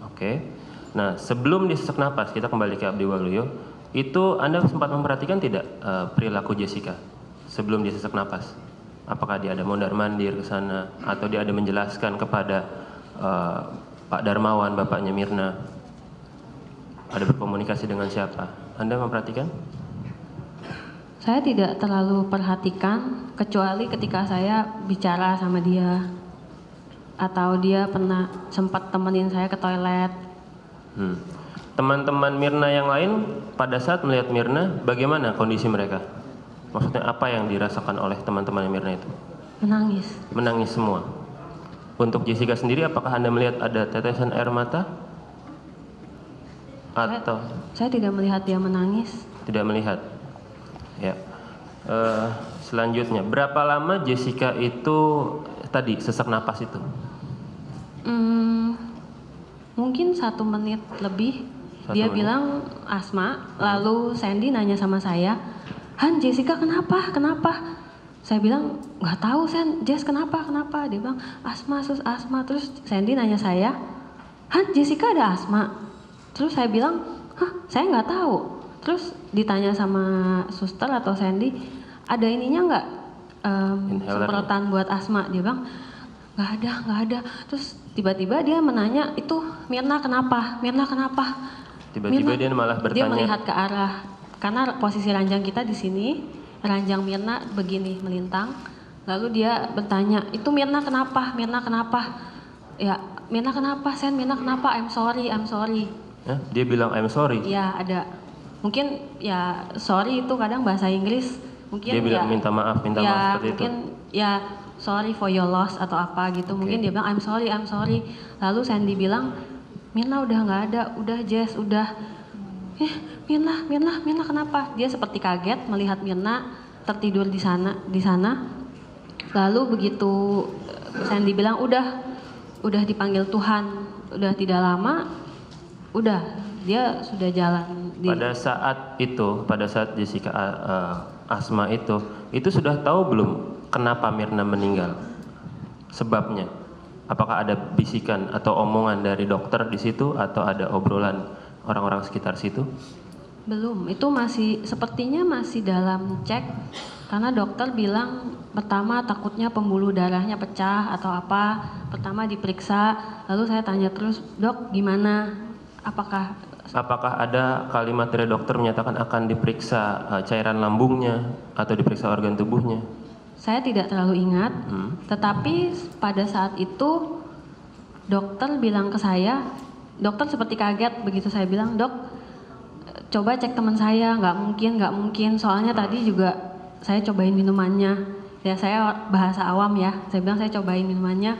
Oke. Nah, sebelum dia sesak napas, kita kembali ke Abdi Waluyo, itu Anda sempat memperhatikan tidak perilaku Jessica sebelum dia sesak napas? Apakah dia ada mondar-mandir ke sana, atau dia ada menjelaskan kepada Pak Darmawan, bapaknya Mirna? Ada berkomunikasi dengan siapa? Anda memperhatikan? Saya tidak terlalu perhatikan, kecuali ketika saya bicara sama dia. Atau dia pernah sempat temenin saya ke toilet. Teman-teman Mirna yang lain pada saat melihat Mirna, bagaimana kondisi mereka? Maksudnya apa yang dirasakan oleh teman-teman Mirna itu? Menangis. Menangis semua. Untuk Jessica sendiri, apakah Anda melihat ada tetesan air mata? Atau Saya tidak melihat dia menangis. tidak melihat? Ya. Selanjutnya, berapa lama Jessica itu tadi sesak napas itu? Mungkin 1 menit lebih. 1 Dia menit. bilang asma. Lalu Sandy nanya sama saya, Han, Jessica kenapa? Kenapa? Saya bilang, nggak tahu Sen, Jess kenapa? Kenapa? Dia bilang, asma sus, asma. Terus Sandy nanya saya, Han, Jessica ada asma? Terus saya bilang, hah, saya nggak tahu. Terus ditanya sama suster atau Sandy, ada ininya nggak? Inhaler. Semprotan buat asma? Dia bilang, nggak ada. Terus tiba-tiba dia menanya, itu Mirna kenapa? Mirna kenapa? Tiba-tiba dia malah Dia bertanya. melihat ke arah, karena posisi ranjang kita di sini, ranjang Mirna begini melintang. Lalu dia bertanya, itu Mirna kenapa? Mirna kenapa? Ya, Mirna kenapa Sen? Mirna kenapa? I'm sorry. Ya, dia bilang I'm sorry. Ya ada, mungkin ya sorry itu kadang bahasa Inggris. Mungkin Dia bilang ya, minta maaf ya, seperti mungkin, itu. ya sorry for your loss atau apa gitu. Mungkin dia bilang I'm sorry. Lalu Sandy bilang, Mirna udah nggak ada, udah Jess, udah. Mirna kenapa? Dia seperti kaget melihat Mirna tertidur di sana. Lalu begitu Sandy bilang udah dipanggil Tuhan, udah tidak lama, udah dia sudah jalan. Pada saat Jessica asma itu sudah tahu belum kenapa Mirna meninggal? Sebabnya? Apakah ada bisikan atau omongan dari dokter di situ atau ada obrolan orang-orang sekitar situ? Belum, itu sepertinya masih dalam cek, karena dokter bilang pertama takutnya pembuluh darahnya pecah atau apa. Pertama diperiksa, lalu saya tanya terus, dok gimana? Apakah ada kalimat dari dokter menyatakan akan diperiksa cairan lambungnya atau diperiksa organ tubuhnya? Saya tidak terlalu ingat, tetapi pada saat itu dokter bilang ke saya, dokter seperti kaget begitu saya bilang, dok coba cek teman saya, nggak mungkin, soalnya tadi juga saya cobain minumannya, ya saya bahasa awam ya, saya bilang saya cobain minumannya,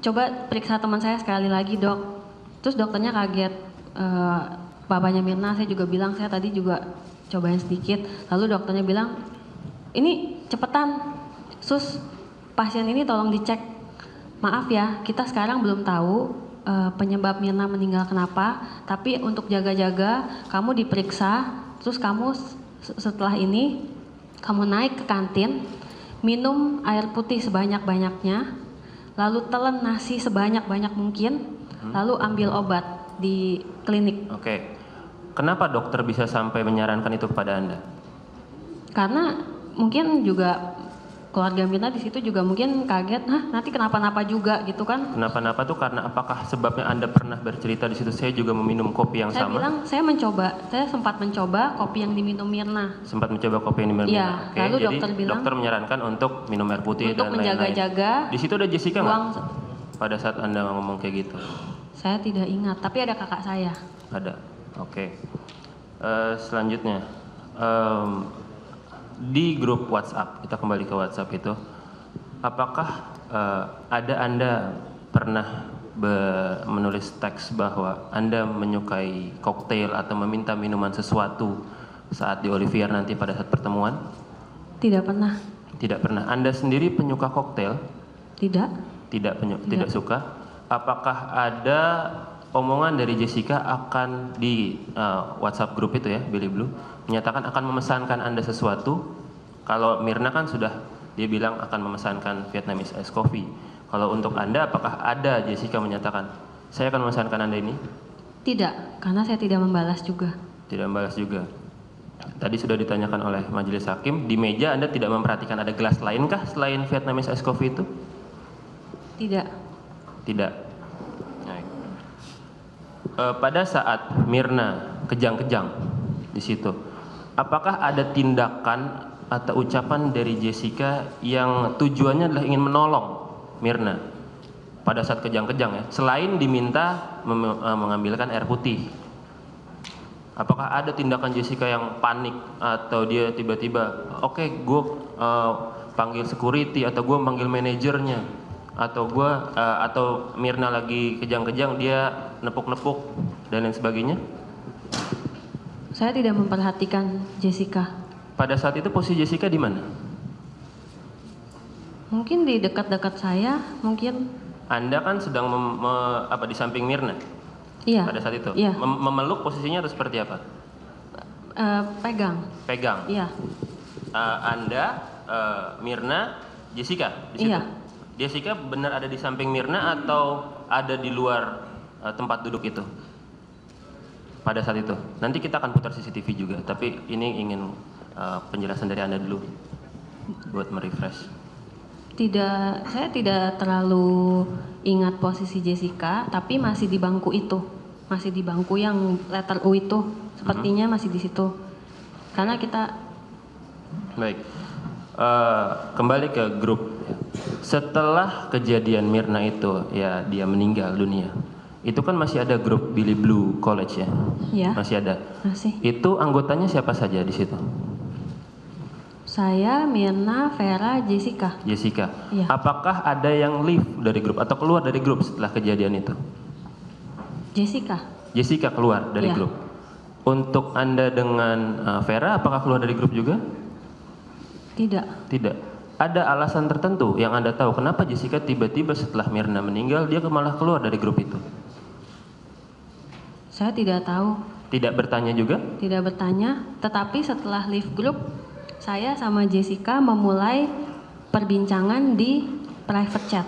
coba periksa teman saya sekali lagi dok. Terus dokternya kaget, bapaknya Mirna saya juga bilang saya tadi juga cobain sedikit, lalu dokternya bilang, ini cepetan, sus pasien ini tolong dicek, maaf ya kita sekarang belum tahu penyebab Mirna meninggal kenapa, tapi untuk jaga-jaga kamu diperiksa, terus kamu setelah ini kamu naik ke kantin, minum air putih sebanyak-banyaknya, lalu telan nasi sebanyak-banyak mungkin, lalu ambil obat di klinik. Oke. Kenapa dokter bisa sampai menyarankan itu kepada Anda? Karena mungkin juga keluarga Mirna di situ juga mungkin kaget, nanti kenapa-napa juga gitu kan. Kenapa-napa tuh karena apakah sebabnya Anda pernah bercerita di situ saya juga meminum kopi yang Saya sama? bilang saya sempat mencoba kopi yang diminum Mirna. Sempat mencoba kopi yang diminum Iya, Mirna. Oke, lalu jadi dokter bilang dokter menyarankan untuk minum air putih untuk dan lain-lain. menjaga-jaga. Di situ ada Jessica nggak? Uang, Pada saat Anda ngomong kayak gitu? saya tidak ingat, tapi ada kakak saya. Ada. Oke. Selanjutnya di grup WhatsApp, kita kembali ke WhatsApp itu, apakah ada Anda pernah menulis teks bahwa Anda menyukai koktail atau meminta minuman sesuatu saat di Olivier nanti pada saat pertemuan? Tidak pernah. Tidak pernah. Anda sendiri penyuka koktail? Tidak. Tidak suka. Apakah ada omongan dari Jessica akan di WhatsApp grup itu ya, Billy Blue, menyatakan akan memesankan Anda sesuatu? Kalau Mirna kan sudah dia bilang akan memesankan Vietnamese Ice Coffee. Kalau untuk Anda, apakah ada Jessica menyatakan saya akan memesankan Anda ini? Tidak, karena saya tidak membalas juga. Tidak membalas juga. Tadi sudah ditanyakan oleh majelis hakim, di meja Anda tidak memperhatikan ada gelas lainkah selain Vietnamese Ice Coffee itu? Tidak. Tidak. Baik. Pada saat Mirna kejang-kejang di situ, apakah ada tindakan atau ucapan dari Jessica yang tujuannya adalah ingin menolong Mirna pada saat kejang-kejang ya, selain diminta mengambilkan air putih? Apakah ada tindakan Jessica yang panik atau dia tiba-tiba oke, gue panggil security atau gue panggil manajernya, atau Mirna lagi kejang-kejang dia nepuk-nepuk dan lain sebagainya? Saya tidak memperhatikan Jessica. Pada saat itu posisi Jessica di mana? Mungkin di dekat-dekat saya, mungkin. Anda kan sedang di samping Mirna Iya. pada saat itu. Iya. Memeluk posisinya atau seperti apa? Pegang. Pegang. Iya. Anda, Mirna, Jessica di situ. Iya. Jessica benar ada di samping Mirna atau ada di luar tempat duduk itu pada saat itu? Nanti kita akan putar CCTV juga, tapi ini ingin penjelasan dari Anda dulu buat merefresh. Tidak, saya tidak terlalu ingat posisi Jessica, tapi masih di bangku itu, masih di bangku yang letter U itu, sepertinya masih di situ. Karena kita Baik. Kembali ke grup. Setelah kejadian Mirna itu, ya dia meninggal dunia. Itu kan masih ada grup Billy Blue College ya? ya Masih ada. masih. Itu anggotanya siapa saja di situ? Saya, Mirna, Vera, Jessica. Jessica. Iya. Apakah ada yang leave dari grup atau keluar dari grup setelah kejadian itu? Jessica. Jessica keluar dari Iya. grup. Untuk Anda dengan Vera, apakah keluar dari grup juga? Tidak. Tidak. Ada alasan tertentu yang Anda tahu kenapa Jessica tiba-tiba setelah Mirna meninggal dia malah keluar dari grup itu? Saya tidak tahu, Tidak bertanya juga? tidak bertanya. Tetapi setelah leave group, saya sama Jessica memulai perbincangan di private chat.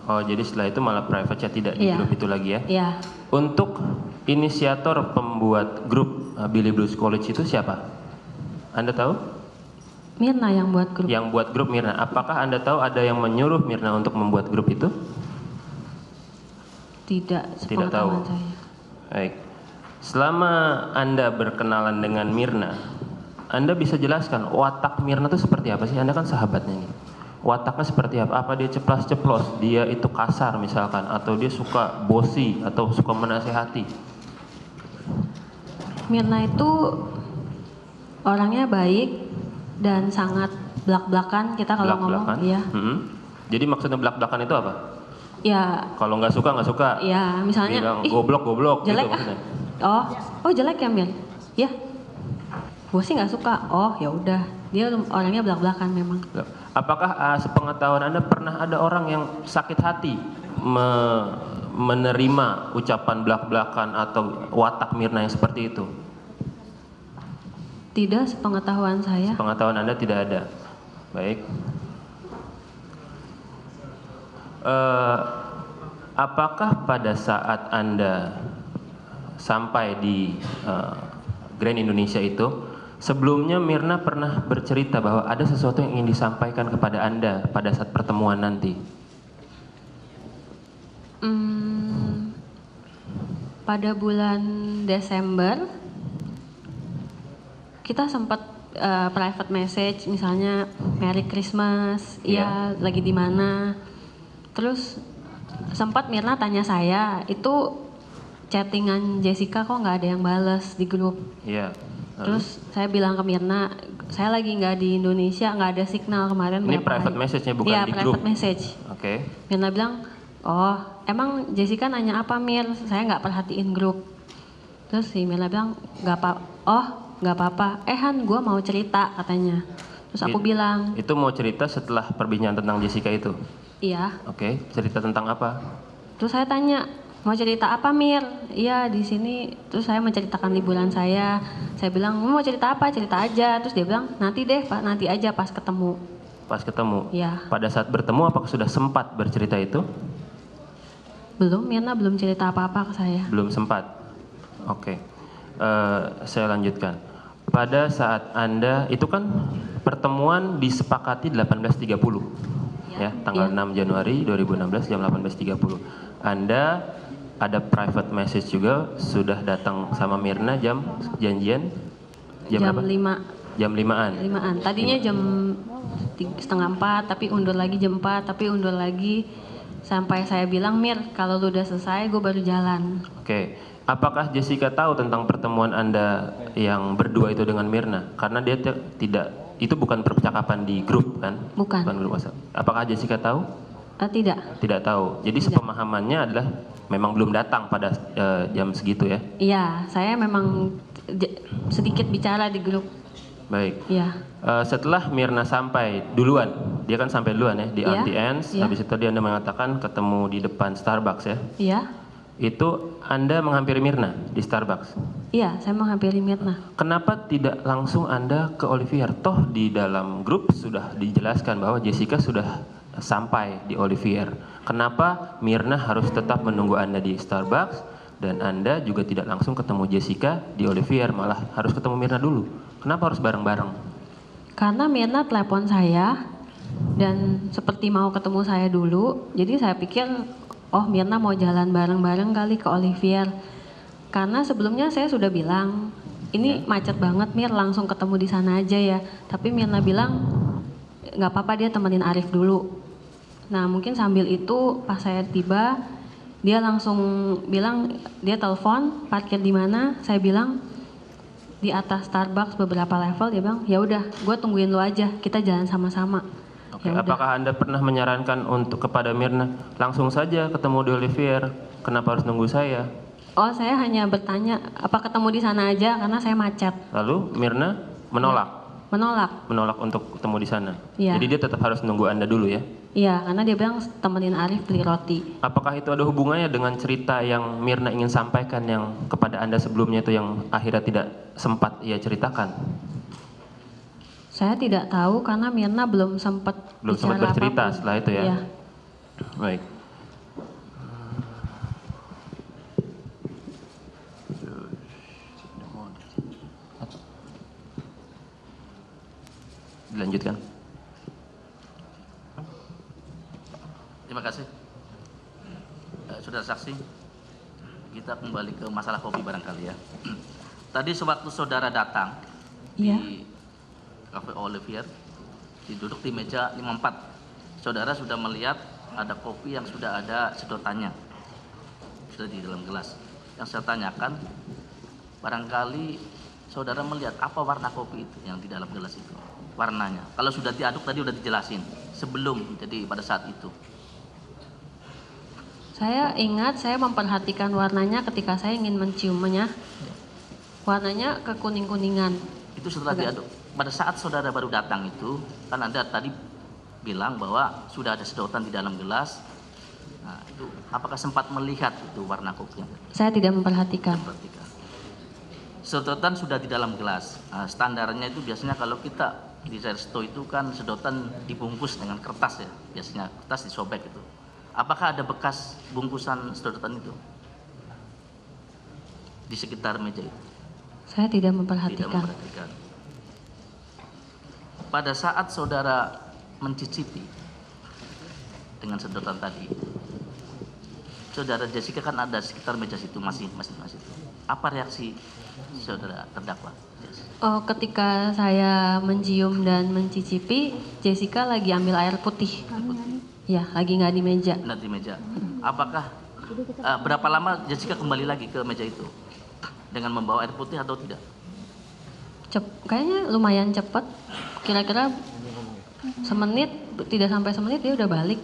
Oh, jadi setelah itu malah private chat, tidak di Iya. grup itu lagi ya? Ya, Untuk inisiator pembuat grup Billy Blues College itu siapa? Anda tahu? Mirna yang buat grup. Yang buat grup Mirna. Apakah Anda tahu ada yang menyuruh Mirna untuk membuat grup itu? Tidak, Tidak tahu. sepengetahuan saya. Baik. Selama Anda berkenalan dengan Mirna, Anda bisa jelaskan watak Mirna itu seperti apa sih? Anda kan sahabatnya nih. Wataknya seperti apa? Apa dia ceplas-ceplos? Dia itu kasar misalkan, atau dia suka bosi atau suka menasehati? Mirna itu orangnya baik dan sangat belak-belakan kita kalau ngomong. Belak-belakan? Iya. Jadi maksudnya belak-belakan itu apa? Ya, Kalau nggak suka nggak suka. ya misalnya Bilang ih, goblok gitu jelek maksudnya. oh jelek ya Mir? Ya, gue sih nggak suka. Oh ya udah, dia orangnya belak-belakan memang. Apakah sepengetahuan Anda pernah ada orang yang sakit hati menerima ucapan belak-belakan atau watak Mirna yang seperti itu? Tidak, sepengetahuan saya. Pengetahuan Anda tidak ada. Baik. Apakah pada saat Anda sampai di Grand Indonesia itu, sebelumnya Mirna pernah bercerita bahwa ada sesuatu yang ingin disampaikan kepada Anda pada saat pertemuan nanti? Pada bulan Desember kita sempat private message, misalnya Merry Christmas, Iya. iya lagi di mana. Terus sempat Mirna tanya saya, itu chattingan Jessica kok nggak ada yang bales di grup. Iya. Terus saya bilang ke Mirna, saya lagi nggak di Indonesia, nggak ada signal kemarin. Ini berapa private hari." message-nya bukan Iya, di private grup. message. Oke. Mirna bilang, oh emang Jessica nanya apa Mir? Saya nggak perhatiin grup. Terus si Mirna bilang, nggak apa, oh nggak apa-apa. Han, gue mau cerita katanya. Terus aku bilang, Itu mau cerita setelah perbincangan tentang Jessica itu? iya. Oke. Cerita tentang apa? Terus saya tanya, mau cerita apa Mir? Iya di sini. Terus saya menceritakan liburan saya. Saya bilang, mau cerita apa? Cerita aja. Terus dia bilang, nanti deh Pak, nanti aja pas ketemu. Pas ketemu? Iya. Pada saat bertemu apakah sudah sempat bercerita itu? Belum, Mirna belum cerita apa-apa ke saya. Belum sempat. Oke. Saya lanjutkan. Pada saat Anda itu kan pertemuan disepakati 18.30. Ya, tanggal Iya. 6 Januari 2016 jam 18.30. Anda ada private message juga sudah datang sama Mirna janjian jam berapa? 5. Jam 5-an. 5-an. Tadinya jam 3:30, tapi undur lagi jam 4, tapi undur lagi sampai saya bilang, Mir, kalau lu udah selesai gue baru jalan. Oke. Apakah Jessica tahu tentang pertemuan Anda yang berdua itu dengan Mirna? Karena dia tidak, itu bukan percakapan di grup kan? Bukan. Bukan grup WhatsApp. Apakah Jessica tahu? Tidak. Tidak tahu. Jadi sepemahamannya adalah memang belum datang pada jam segitu ya? Iya, saya memang sedikit bicara di grup. Baik. Iya. Setelah Mirna sampai duluan, dia kan sampai duluan ya di Iya, Auntie Anne's. iya. Habis itu dia Anda mengatakan ketemu di depan Starbucks ya? Iya. itu Anda menghampiri Mirna di Starbucks. Iya, saya menghampiri Mirna. Kenapa tidak langsung Anda ke Olivier? Toh di dalam grup sudah dijelaskan bahwa Jessica sudah sampai di Olivier. Kenapa Mirna harus tetap menunggu Anda di Starbucks dan Anda juga tidak langsung ketemu Jessica di Olivier, malah harus ketemu Mirna dulu? Kenapa harus bareng-bareng? Karena Mirna telepon saya dan seperti mau ketemu saya dulu, jadi saya pikir, oh Mirna mau jalan bareng-bareng kali ke Olivier. Karena sebelumnya saya sudah bilang, ini macet banget Mir, langsung ketemu di sana aja ya. Tapi Mirna bilang, nggak apa-apa dia temenin Arif dulu. Nah mungkin sambil itu pas saya tiba, dia langsung bilang, dia telepon, parkir di mana? Saya bilang, di atas Starbucks beberapa level. Dia bilang, ya udah, gue tungguin lu aja, kita jalan sama-sama. Oke, Ya udah. apakah Anda pernah menyarankan untuk kepada Mirna, langsung saja ketemu di Olivier, kenapa harus nunggu saya? Oh saya hanya bertanya, apa ketemu di sana aja karena saya macet. Lalu Mirna menolak? Menolak. Menolak untuk ketemu di sana? Iya. Jadi dia tetap harus nunggu Anda dulu ya? Iya, karena dia bilang temenin Arif beli roti. Apakah itu ada hubungannya dengan cerita yang Mirna ingin sampaikan yang kepada Anda sebelumnya itu yang akhirnya tidak sempat ia ceritakan? Saya tidak tahu karena Mirna belum sempat Bercerita apapun. setelah itu ya? Iya. Baik. Dilanjutkan. Terima kasih. Saudara saksi, kita kembali ke masalah kopi barangkali ya. Tadi sewaktu saudara datang Iya. di Cafe Olivier, duduk di meja 54, saudara sudah melihat ada kopi yang sudah ada sedotannya, sudah di dalam gelas. Yang saya tanyakan, barangkali saudara melihat apa warna kopi itu yang di dalam gelas itu? Warnanya. Kalau sudah diaduk tadi sudah dijelasin sebelum, jadi pada saat itu. Saya ingat saya memperhatikan warnanya ketika saya ingin menciumnya. Warnanya kekuning-kuningan. Itu setelah diaduk. Pada saat saudara baru datang itu, kan Anda tadi bilang bahwa sudah ada sedotan di dalam gelas. Nah, itu apakah sempat melihat itu warna kopinya? Saya tidak memperhatikan. Perhatikan. Sedotan sudah di dalam gelas. Nah, standarnya itu biasanya kalau kita di resto itu kan sedotan dibungkus dengan kertas ya, biasanya kertas disobek itu. Apakah ada bekas bungkusan sedotan itu di sekitar meja itu? Saya tidak Tidak memperhatikan. memperhatikan. Pada saat saudara mencicipi dengan sedotan tadi, saudara Jessica kan ada sekitar meja situ, masih. Apa reaksi saudara terdakwa? Oh, ketika saya mencium dan mencicipi, Jessica lagi ambil air putih. Ya, lagi nggak di meja. Nah, di meja. Apakah berapa lama Jessica kembali lagi ke meja itu dengan membawa air putih atau tidak? Kayaknya lumayan cepat. Kira-kira semenit, tidak sampai semenit dia udah balik.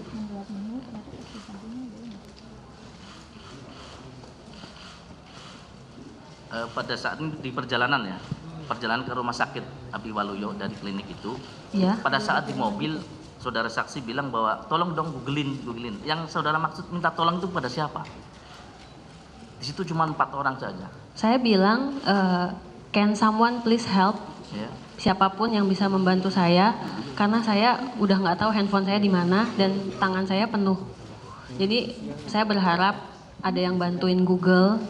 Pada saat ini di perjalanan ya, perjalanan ke rumah sakit Abdi Waluyo dari klinik itu, Ya. pada saat di mobil saudara saksi bilang bahwa tolong dong googlein. Yang saudara maksud minta tolong itu pada siapa? Di situ cuma 4 orang saja. Saya bilang, can someone please help? Ya. Siapapun yang bisa membantu saya, karena saya udah nggak tahu handphone saya di mana dan tangan saya penuh. Jadi saya berharap ada yang bantuin Google,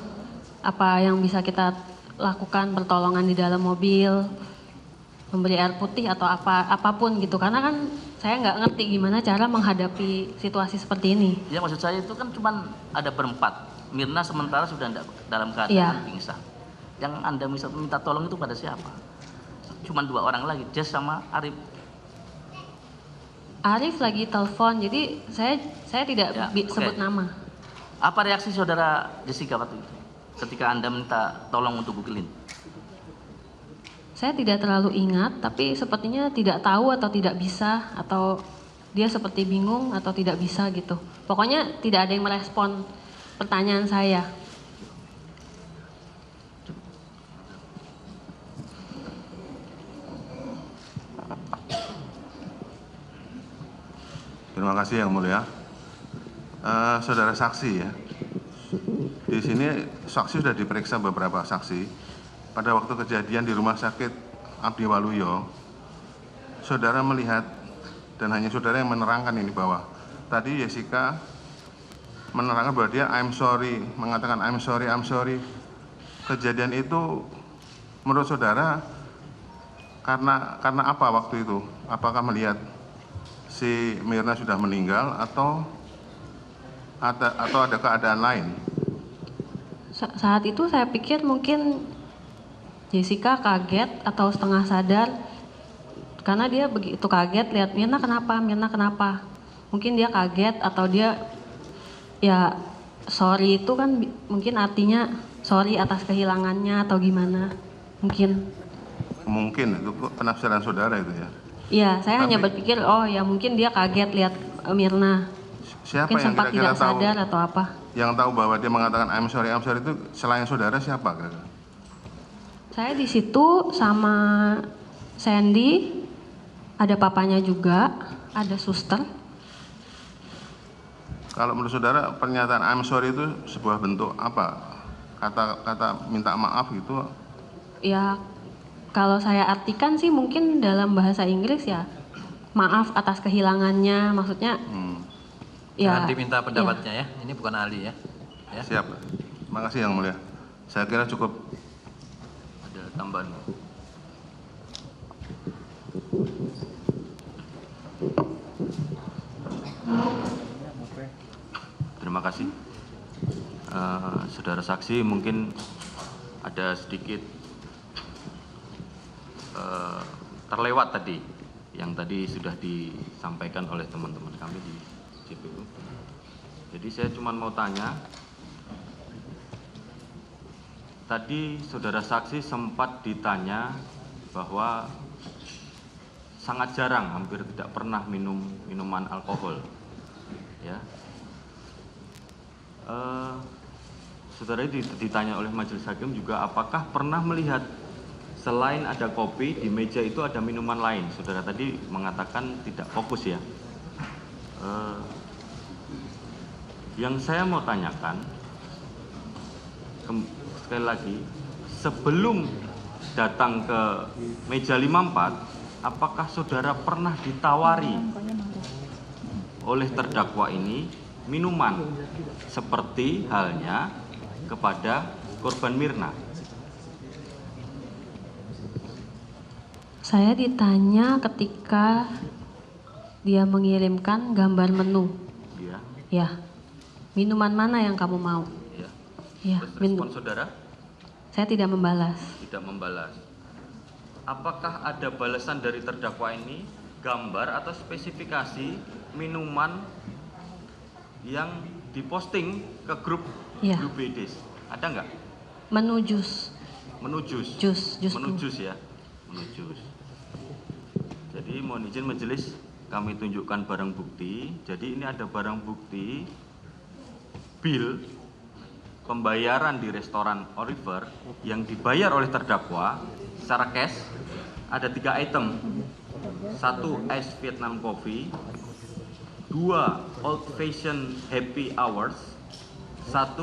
apa yang bisa kita lakukan pertolongan di dalam mobil, memberi air putih atau apapun gitu. Karena kan saya nggak ngerti gimana cara menghadapi situasi seperti ini. Ya, maksud saya itu kan cuma ada berempat. Mirna sementara sudah dalam keadaan Iya. pingsan. Yang Anda bisa minta tolong itu pada siapa? Cuma 2 orang lagi, Jess sama Arif. Arif lagi telepon, jadi saya tidak Ya, sebut oke. nama. Apa reaksi saudara Jessica waktu itu ketika Anda minta tolong untuk googlein? Saya tidak terlalu ingat, tapi sepertinya tidak tahu atau tidak bisa, atau dia seperti bingung atau tidak bisa gitu. Pokoknya tidak ada yang merespon pertanyaan saya. Terima kasih Yang Mulia. Saudara saksi ya, di sini saksi sudah diperiksa beberapa saksi. Pada waktu kejadian di rumah sakit Abdi Waluyo, saudara melihat dan hanya saudara yang menerangkan ini bahwa tadi Jessica menerangkan bahwa dia I'm sorry, mengatakan I'm sorry. Kejadian itu menurut saudara karena apa waktu itu? Apakah melihat si Mirna sudah meninggal atau ada keadaan lain? Saat itu saya pikir mungkin Jessica kaget atau setengah sadar karena dia begitu kaget lihat Mirna kenapa. Mungkin dia kaget atau dia ya sorry itu kan mungkin artinya sorry atas kehilangannya atau gimana. Mungkin itu penafsiran saudara itu ya. Iya, saya hanya berpikir oh ya mungkin dia kaget lihat Mirna. Siapa mungkin yang sempat kira-kira tidak sadar atau apa. Yang tahu bahwa dia mengatakan I'm sorry itu selain saudara siapa kira-kira? Saya di situ sama Sandy, ada papanya juga, ada suster. Kalau menurut saudara pernyataan I'm sorry itu sebuah bentuk apa? Kata minta maaf gitu? Ya kalau saya artikan sih mungkin dalam bahasa Inggris ya maaf atas kehilangannya, maksudnya. Ya. Nanti minta pendapatnya ya. Ini bukan ahli ya. Siap. Terima kasih Yang Mulia. Saya kira cukup. Ada tambahan. Terima kasih. Saudara saksi mungkin ada sedikit terlewat tadi yang tadi sudah disampaikan oleh teman-teman kami di JPU. Jadi saya cuma mau tanya, tadi saudara saksi sempat ditanya bahwa sangat jarang, hampir tidak pernah minum minuman alkohol, ya. Saudara ditanya oleh majelis hakim juga apakah pernah melihat selain ada kopi di meja itu ada minuman lain. Saudara tadi mengatakan tidak fokus ya. Yang saya mau tanyakan sekali lagi, sebelum datang ke meja 54, apakah saudara pernah ditawari oleh terdakwa ini minuman seperti halnya kepada korban Mirna? Saya ditanya ketika dia mengirimkan gambar menu. Iya. Ya. Minuman mana yang kamu mau? Iya. Ya, Terus respon saudara? Saya tidak membalas. Tidak membalas. Apakah ada balasan dari terdakwa ini, gambar atau spesifikasi minuman yang diposting ke grup BDs? Ada nggak? Menu jus. Menu jus. Jus Menu jus ya. Menu jus. Jadi mohon izin majelis, kami tunjukkan barang bukti. Jadi ini ada barang bukti bill pembayaran di restoran Oliver yang dibayar oleh terdakwa secara cash. Ada 3 item. 1 ice Vietnam coffee, 2 old fashion happy hours, 1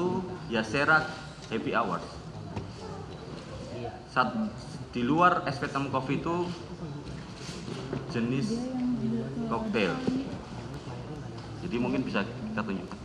Yaserak happy hours. Di luar es Vietnam coffee itu jenis koktail. Jadi mungkin bisa kita tunjukkan.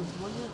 Semuanya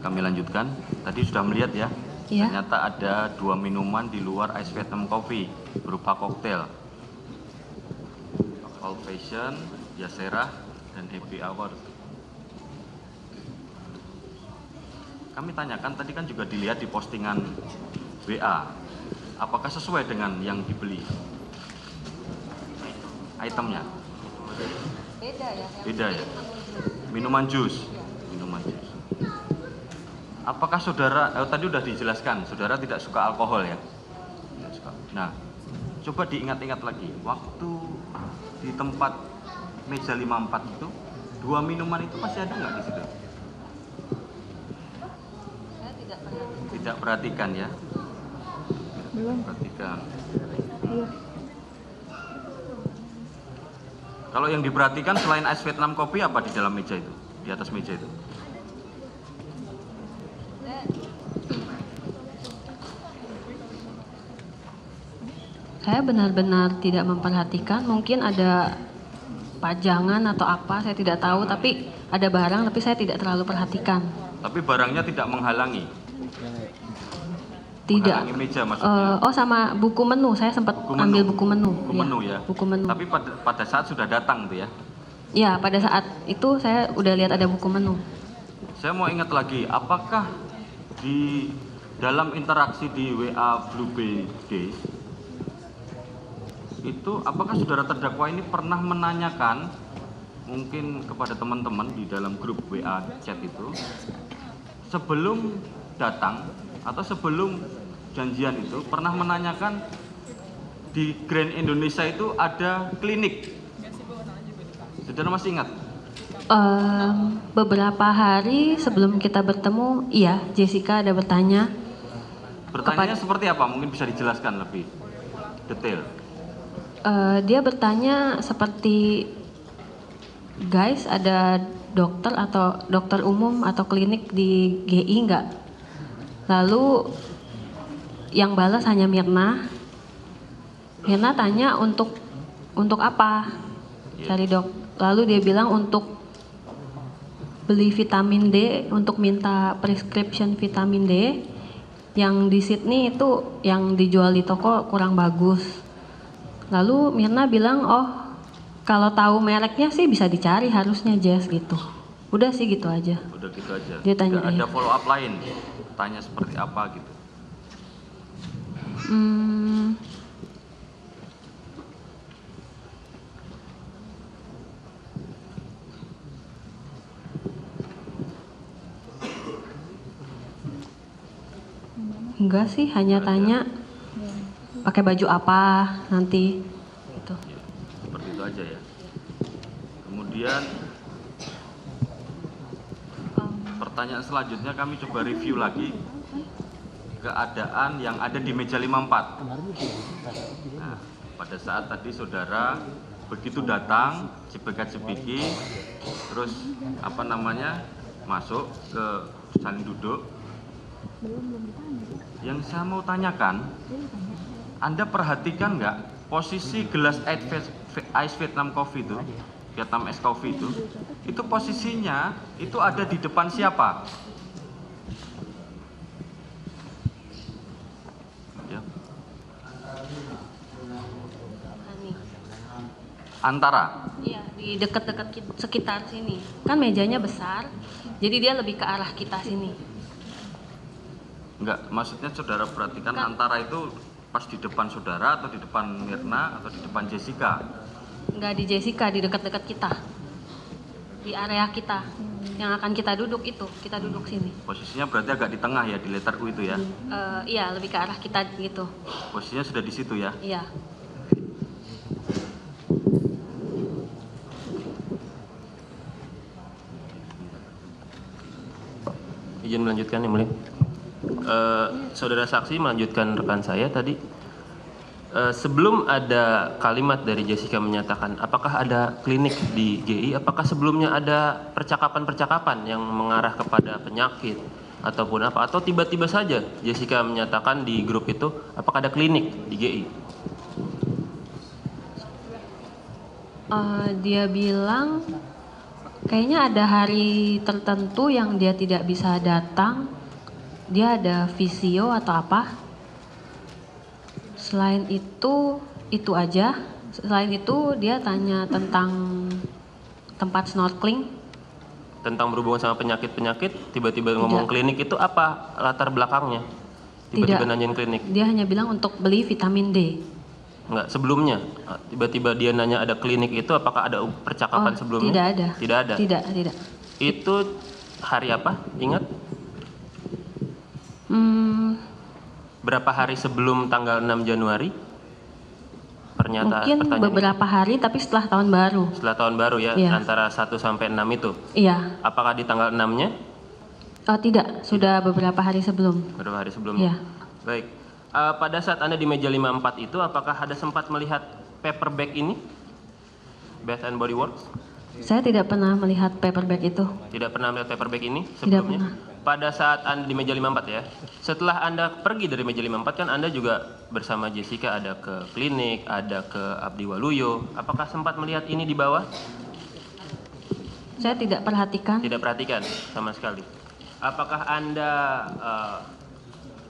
Kami lanjutkan. Tadi sudah melihat ya, Iya. ternyata ada 2 minuman di luar Ice Vietnam Coffee berupa koktail. Old Fashion, Yasera, dan Happy Hour. Kami tanyakan, tadi kan juga dilihat di postingan WA. Apakah sesuai dengan yang dibeli? Itemnya? Beda ya. Beda ya? Minuman jus. Minuman jus. Apakah saudara, tadi sudah dijelaskan, saudara tidak suka alkohol ya? Tidak suka. Nah, coba diingat-ingat lagi, waktu di tempat meja 54 itu, 2 minuman itu masih ada nggak di situ? Saya tidak pernah. Tidak perhatikan ya? Belum. Perhatikan. Kalau yang diperhatikan selain Ice Vietnam Coffee apa di dalam meja itu? Di atas meja itu? Saya benar-benar tidak memperhatikan, mungkin ada pajangan atau apa, saya tidak tahu, tapi ada barang tapi saya tidak terlalu perhatikan. Tapi barangnya tidak menghalangi? Tidak. Menghalangi meja maksudnya? Oh, sama buku menu, saya sempat Buku menu. ambil buku menu. Buku menu ya? Buku menu. Tapi pada saat sudah datang tuh ya? Ya, pada saat itu saya udah lihat ada buku menu. Saya mau ingat lagi, apakah di dalam interaksi di WA Blue Bay Days, itu apakah saudara terdakwa ini pernah menanyakan mungkin kepada teman-teman di dalam grup WA chat itu sebelum datang atau sebelum janjian itu pernah menanyakan di Grand Indonesia itu ada klinik? Saudara masih ingat? Beberapa hari sebelum kita bertemu, iya, Jessica ada bertanya. Bertanya seperti apa? Mungkin bisa dijelaskan lebih detail. Dia bertanya seperti, guys, ada dokter atau dokter umum atau klinik di GI nggak? Lalu yang balas hanya Mirna. Mirna tanya untuk apa? Cari dok. Lalu dia bilang untuk beli vitamin D, untuk minta prescription vitamin D yang di Sydney itu yang dijual di toko kurang bagus. Lalu Mirna bilang, oh kalau tahu mereknya sih bisa dicari harusnya Jess gitu. Udah sih gitu aja. Udah gitu aja. Dia tanya, Nggak ada iya. follow up lain, tanya seperti apa gitu. Enggak sih, hanya tanya pakai baju apa nanti gitu. Ya, seperti itu aja ya. Kemudian pertanyaan selanjutnya kami coba review lagi keadaan yang ada di meja 54. Nah, pada saat tadi saudara begitu datang cepika-cepiki terus masuk ke saling duduk. Yang saya mau tanyakan, Anda perhatikan nggak posisi gelas Ice Vietnam Coffee itu, Vietnam Ice Coffee itu posisinya itu ada di depan siapa? Ya. antara. Iya, di dekat-dekat sekitar sini. Kan mejanya besar, jadi dia lebih ke arah kita sini. Enggak, maksudnya saudara perhatikan antara itu pas di depan saudara atau di depan Mirna atau di depan Jessica? Enggak di Jessica, di dekat-dekat kita. Di area kita. Yang akan kita duduk itu, kita duduk sini. Posisinya berarti agak di tengah ya, di letter U itu ya? Iya, lebih ke arah kita gitu. Posisinya sudah di situ ya? Iya. Izin melanjutkan yang mulia. Saudara saksi melanjutkan rekan saya tadi. Sebelum ada kalimat dari Jessica menyatakan apakah ada klinik di GI, apakah sebelumnya ada percakapan-percakapan yang mengarah kepada penyakit ataupun apa, atau tiba-tiba saja Jessica menyatakan di grup itu apakah ada klinik di GI? Dia bilang kayaknya ada hari tertentu yang dia tidak bisa datang. Dia ada visio atau apa. Selain itu aja. Selain itu dia tanya tentang tempat snorkeling. Tentang berhubungan sama penyakit-penyakit, tiba-tiba ngomong klinik itu apa latar belakangnya? Tiba-tiba nanyain klinik. Dia hanya bilang untuk beli vitamin D. Enggak, sebelumnya tiba-tiba dia nanya ada klinik itu, apakah ada percakapan sebelumnya? Tidak ada. Tidak ada. Tidak. Itu hari apa? Ingat? Berapa hari sebelum tanggal 6 Januari? Mungkin pertanyaan beberapa hari, tapi setelah tahun baru. Setelah tahun baru ya, Iya. antara 1 sampai 6 itu. Iya. Apakah di tanggal 6-nya? Oh tidak, sudah beberapa hari sebelum. Beberapa hari sebelumnya. Iya. Baik. Pada saat Anda di meja 54 itu, apakah ada sempat melihat paper bag ini? Bath and Body Works? Saya tidak pernah melihat paper bag itu. Tidak pernah melihat paper bag ini Tidak sebelumnya? pernah. Pada saat Anda di meja 54 ya, setelah Anda pergi dari meja 54 kan Anda juga bersama Jessica ada ke klinik, ada ke Abdi Waluyo. Apakah sempat melihat ini di bawah? Saya tidak perhatikan. Tidak perhatikan sama sekali. Apakah Anda,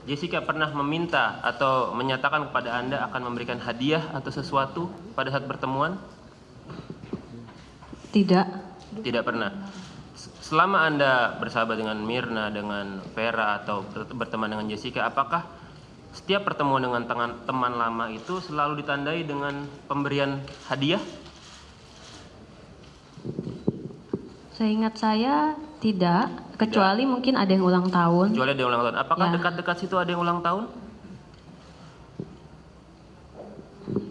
Jessica pernah meminta atau menyatakan kepada Anda akan memberikan hadiah atau sesuatu pada saat pertemuan? Tidak. Tidak pernah. Selama Anda bersahabat dengan Mirna, dengan Vera, atau berteman dengan Jessica, apakah setiap pertemuan dengan teman lama itu selalu ditandai dengan pemberian hadiah? Seingat saya tidak, kecuali mungkin ada yang ulang tahun. Kecuali ada yang ulang tahun. Apakah Ya. dekat-dekat situ ada yang ulang tahun?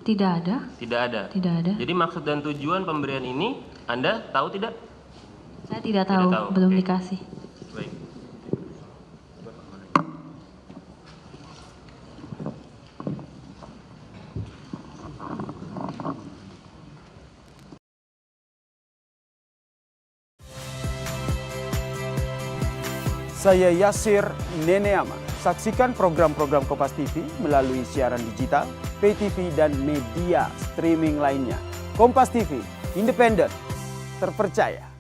Tidak ada. Tidak ada. Tidak ada. Jadi maksud dan tujuan pemberian ini Anda tahu tidak? Saya tidak tahu, belum Oke. dikasih. Baik. Saya Yasir Neneama. Saksikan program-program Kompas TV melalui siaran digital, pay TV, dan media streaming lainnya. Kompas TV, independen, terpercaya.